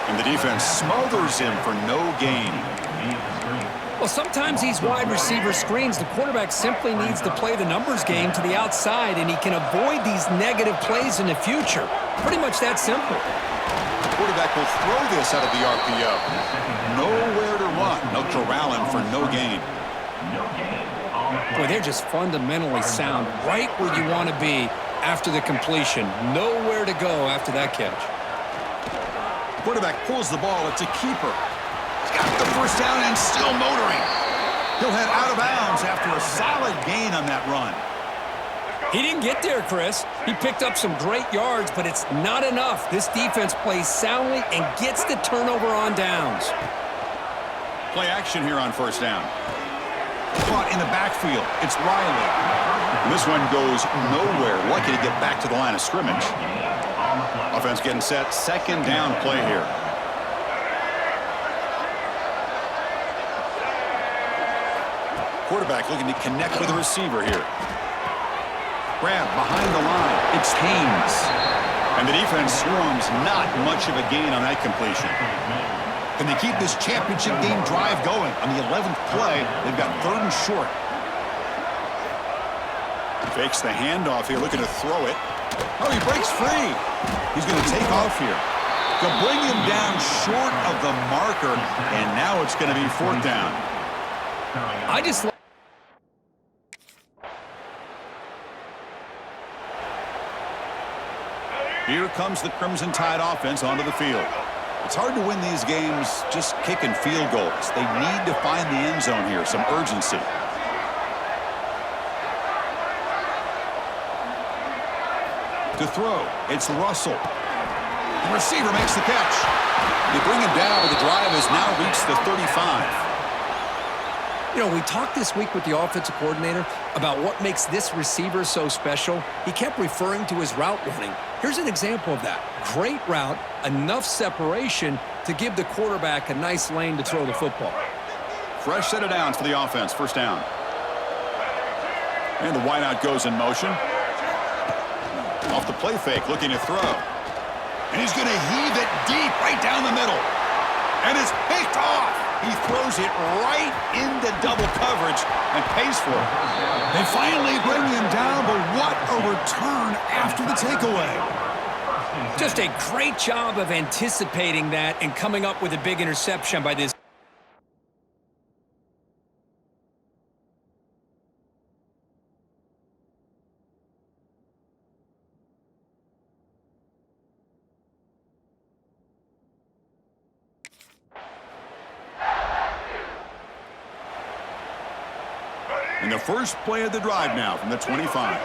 And the defense smothers him for no gain. Well, sometimes these wide receiver screens, the quarterback simply needs to play the numbers game to the outside, and he can avoid these negative plays in the future. Pretty much that simple. The quarterback will throw this out of the RPO. Nowhere to run. They'll corral him for no gain. Boy, they're just fundamentally sound, right where you want to be after the completion. Nowhere to go after that catch. Quarterback pulls the ball. It's a keeper. He's got the first down and still motoring. He'll head out of bounds after a solid gain on that run. He didn't get there, Chris. He picked up some great yards, but it's not enough. This defense plays soundly and gets the turnover on downs. Play action here on first down. Caught in the backfield. It's Riley. This one goes nowhere. Lucky to get back to the line of scrimmage. Offense getting set. Second down play here. Quarterback looking to connect with the receiver here. Grab behind the line. It's Haynes. And the defense swarms. Not much of a gain on that completion. Can they keep this championship game drive going? On the 11th play, they've got 3rd and short. Fakes the handoff here, looking to throw it. Oh, he breaks free. He's going to take off here. They'll bring him down short of the marker, and now it's going to be 4th down. I just Here comes the Crimson Tide offense onto the field. It's hard to win these games just kicking field goals. They need to find the end zone here, some urgency. To throw, it's Russell. The receiver makes the catch. They bring him down, but the drive has now reached the 35. You know, we talked this week with the offensive coordinator about what makes this receiver so special. He kept referring to his route running. Here's an example of that. Great route, enough separation to give the quarterback a nice lane to throw the football. Fresh set of downs for the offense. First down. And the wideout goes in motion. Off the play fake, looking to throw. And he's going to heave it deep right down the middle. And it's picked off. He throws it right into double coverage and pays for it. They finally bring him down, but what a return after the takeaway. Just a great job of anticipating that and coming up with a big interception by this. And the first play of the drive now from the 25.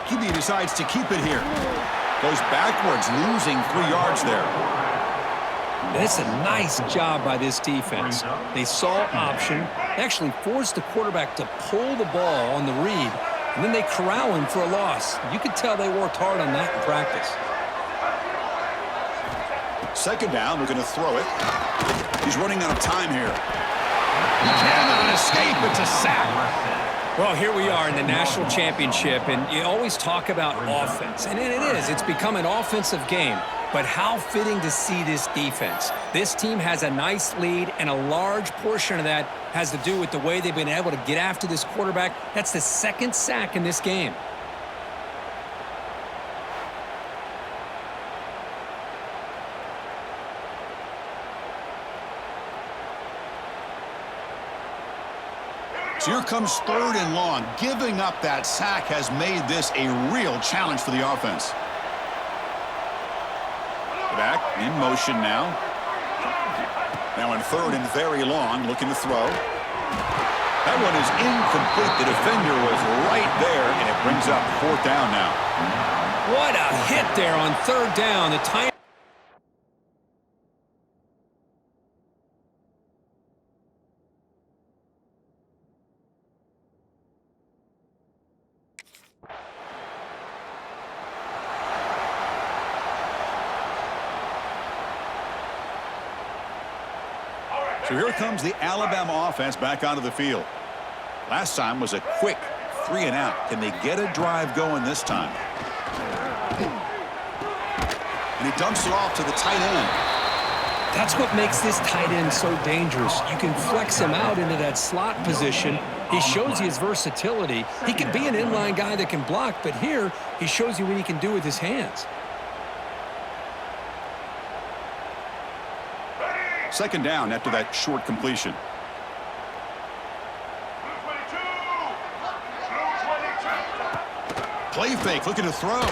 QB decides to keep it here. Goes backwards, losing 3 yards there. That's a nice job by this defense. They saw option, actually forced the quarterback to pull the ball on the read, and then they corral him for a loss. You could tell they worked hard on that in practice. Second down, looking to throw it. He's running out of time here. He cannot escape. It's a sack. Well, here we are in the national championship, and you always talk about offense. And it is. It's become an offensive game. But how fitting to see this defense. This team has a nice lead, and a large portion of that has to do with the way they've been able to get after this quarterback. That's the 2nd sack in this game. So here comes 3rd and long. Giving up that sack has made this a real challenge for the offense. Back in motion now. Now in 3rd and very long, looking to throw. That one is incomplete. The defender was right there, and it brings up 4th down now. What a hit there on 3rd down. The time. So here comes the Alabama offense back onto the field. Last time was a quick 3 and out. Can they get a drive going this time? And he dumps it off to the tight end. That's what makes this tight end so dangerous. You can flex him out into that slot position. He shows you his versatility. He can be an inline guy that can block, but here he shows you what he can do with his hands. Second down after that short completion. Play fake, looking to throw.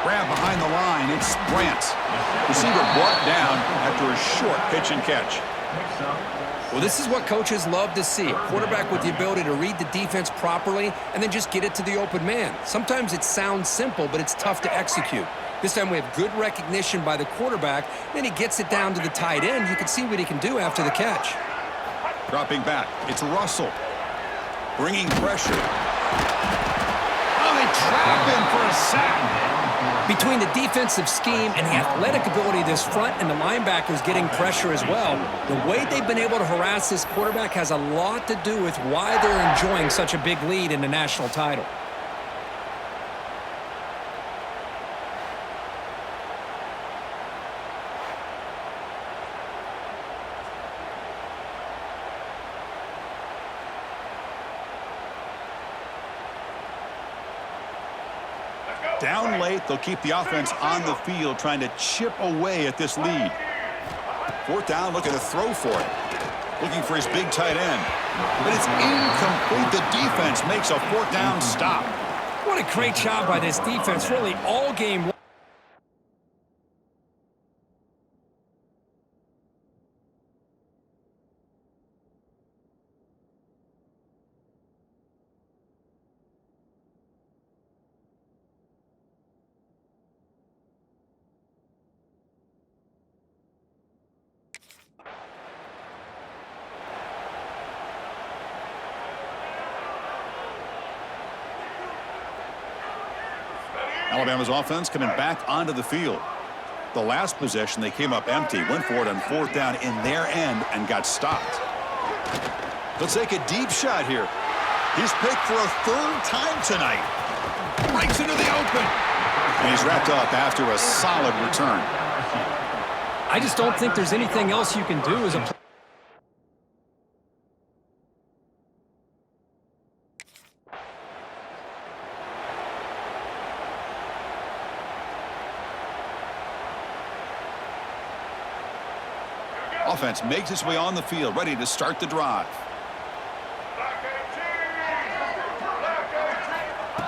Grab behind the line, it's Brandt. Receiver brought down after a short pitch and catch. Well, this is what coaches love to see. A quarterback with the ability to read the defense properly and then just get it to the open man. Sometimes it sounds simple, but it's tough to execute. This time we have good recognition by the quarterback. Then he gets it down to the tight end. You can see what he can do after the catch. Dropping back, it's Russell. Bringing pressure. Oh, they trap him for a sack. Between the defensive scheme and the athletic ability of this front and the linebackers getting pressure as well, the way they've been able to harass this quarterback has a lot to do with why they're enjoying such a big lead in the national title. Down late, they'll keep the offense on the field trying to chip away at this lead. Fourth down, looking to throw for it. Looking for his big tight end. But it's incomplete. The defense makes a fourth down stop. What a great job by this defense, really all game long. Alabama's offense coming back onto the field. The last possession, they came up empty, went for it on fourth down in their end and got stopped. Let's take a deep shot here. He's picked for a third time tonight. Breaks into the open. And he's wrapped up after a solid return. I just don't think there's anything else you can do as a Offense makes its way on the field, ready to start the drive.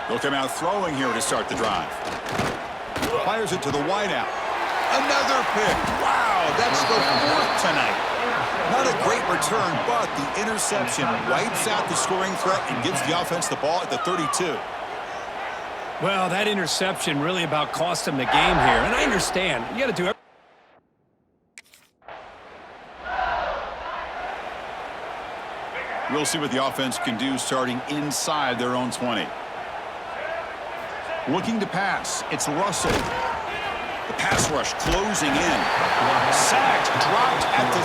They'll come out throwing here to start the drive. Fires it to the wideout. Another pick. Wow, that's the fourth tonight. Not a great return, but the interception wipes out the scoring threat and gives the offense the ball at the 32. Well, that interception really about cost him the game here. And I understand. You got to do everything. We'll see what the offense can do starting inside their own 20. Looking to pass. It's Russell. The pass rush closing in. Sacked, dropped at the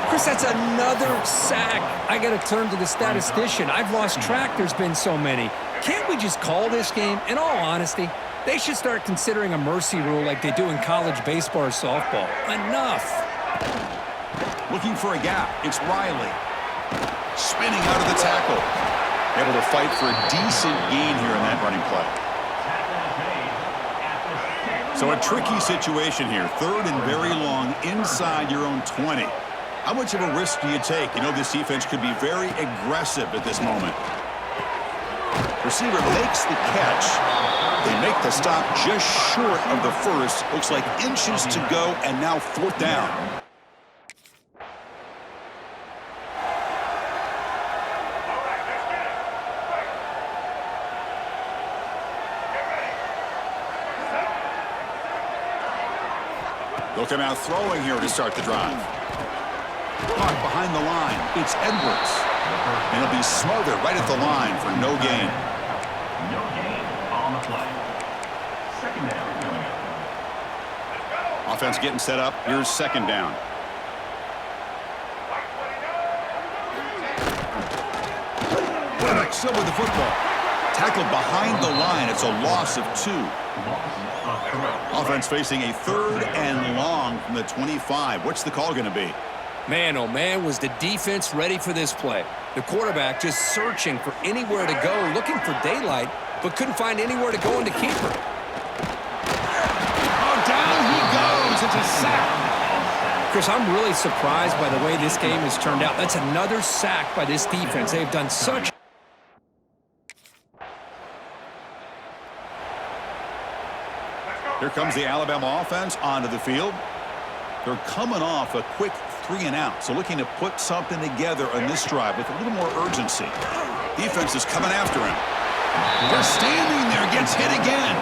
3. Chris, that's another sack. I got to turn to the statistician. I've lost track. There's been so many. Can't we just call this game? In all honesty, they should start considering a mercy rule like they do in college baseball or softball. Enough. Looking for a gap. It's Riley. Spinning out of the tackle. Able to fight for a decent gain here in that running play. So a tricky situation here. Third and very long inside your own 20. How much of a risk do you take? You know this defense could be very aggressive at this moment. Receiver makes the catch. They make the stop just short of the first. Looks like inches to go, and now fourth down. They'll come out throwing here to start the drive. Caught behind the line. It's Edwards. And he'll be smothered right at the line for no gain. No gain on the play. Second down. Offense getting set up. Here's second down. Quarterback still with the football. Tackled behind the line. It's a loss of 2. Offense facing a third and long from the 25. What's the call going to be? Man, oh man, was the defense ready for this play. The quarterback just searching for anywhere to go, looking for daylight, but couldn't find anywhere to go into keeper. Oh, down he goes. It's a sack. Chris, I'm really surprised by the way this game has turned out. That's another sack by this defense. They've done such... Here comes the Alabama offense onto the field. They're coming off a quick 3-and-out, so looking to put something together on this drive with a little more urgency. Defense is coming after him. They're standing there, gets hit again.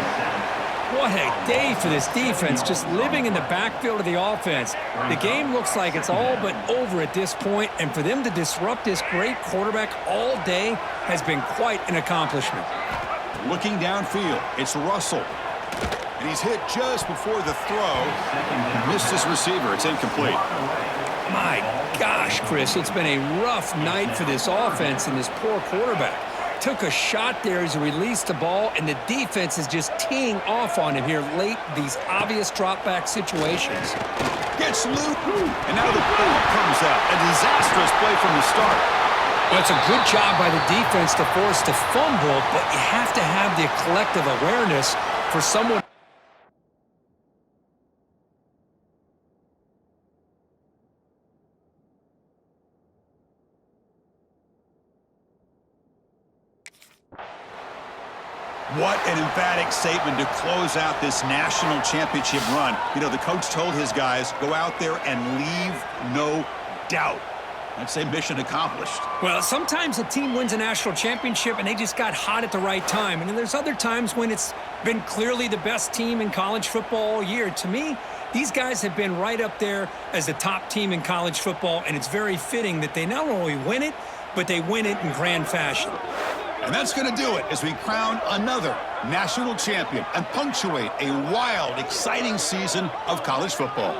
What a day for this defense, just living in the backfield of the offense. The game looks like it's all but over at this point, and for them to disrupt this great quarterback all day has been quite an accomplishment. Looking downfield, it's Russell. And he's hit just before the throw. Missed his receiver. It's incomplete. My gosh, Chris, it's been a rough night for this offense and this poor quarterback. Took a shot there as he released the ball, and the defense is just teeing off on him here late, these obvious drop-back situations. Gets loose, and now the ball comes out. A disastrous play from the start. Well, it's a good job by the defense to force the fumble, but you have to have the collective awareness for someone. What an emphatic statement to close out this national championship run. You know, the coach told his guys, go out there and leave no doubt. I'd say mission accomplished. Well, sometimes a team wins a national championship and they just got hot at the right time. And then there's other times when it's been clearly the best team in college football all year. To me, these guys have been right up there as the top team in college football, and it's very fitting that they not only win it, but they win it in grand fashion. And that's going to do it as we crown another national champion and punctuate a wild, exciting season of college football.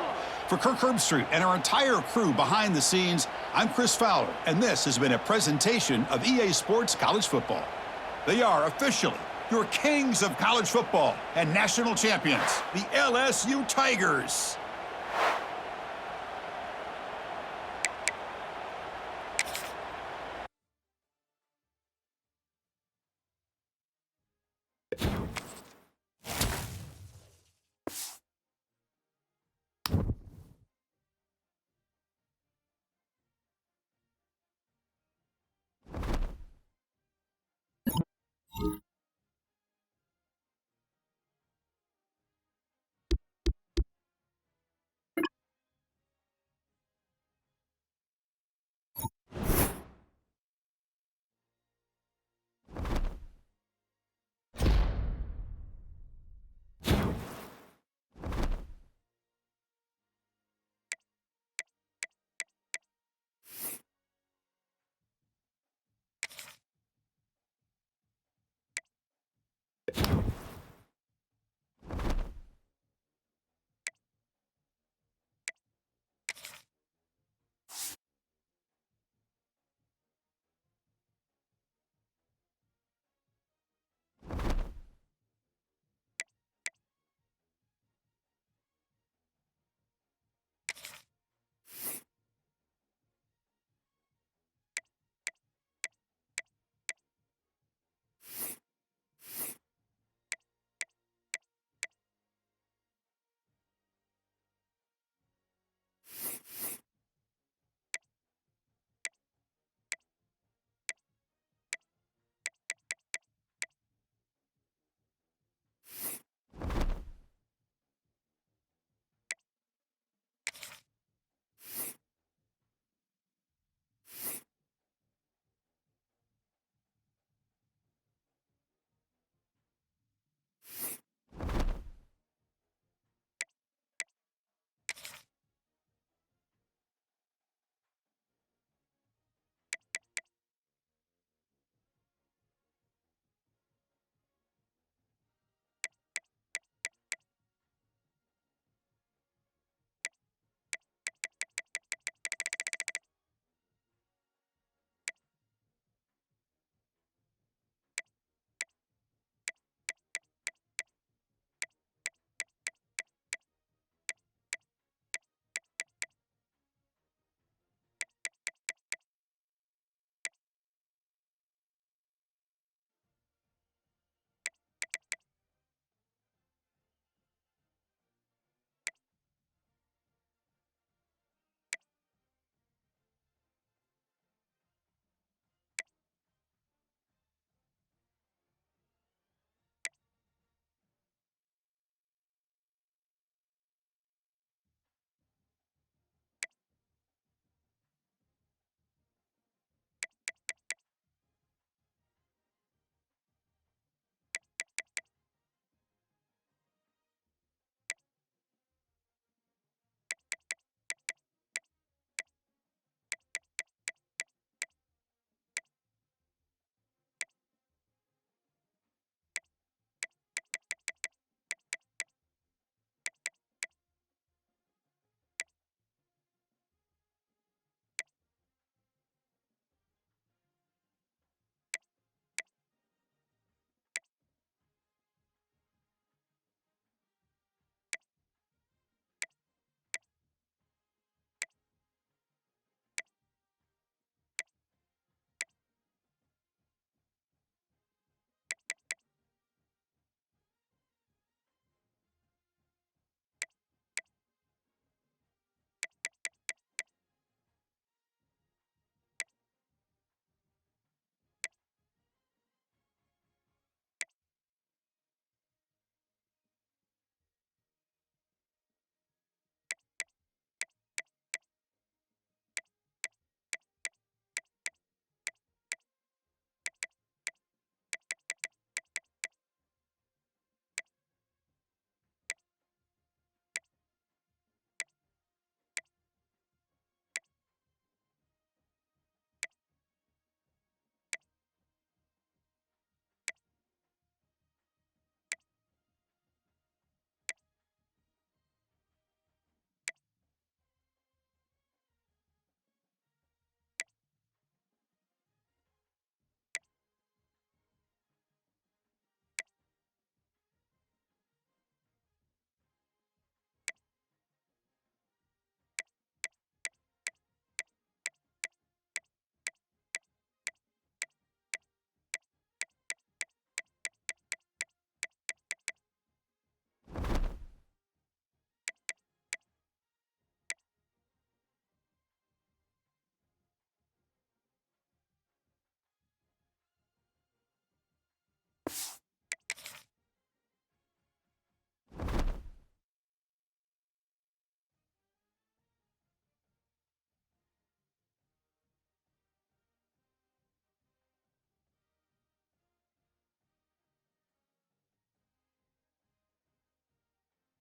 For Kirk Herbstreit and our entire crew behind the scenes, I'm Chris Fowler, and this has been a presentation of EA Sports College Football. They are officially your kings of college football and national champions, the LSU Tigers.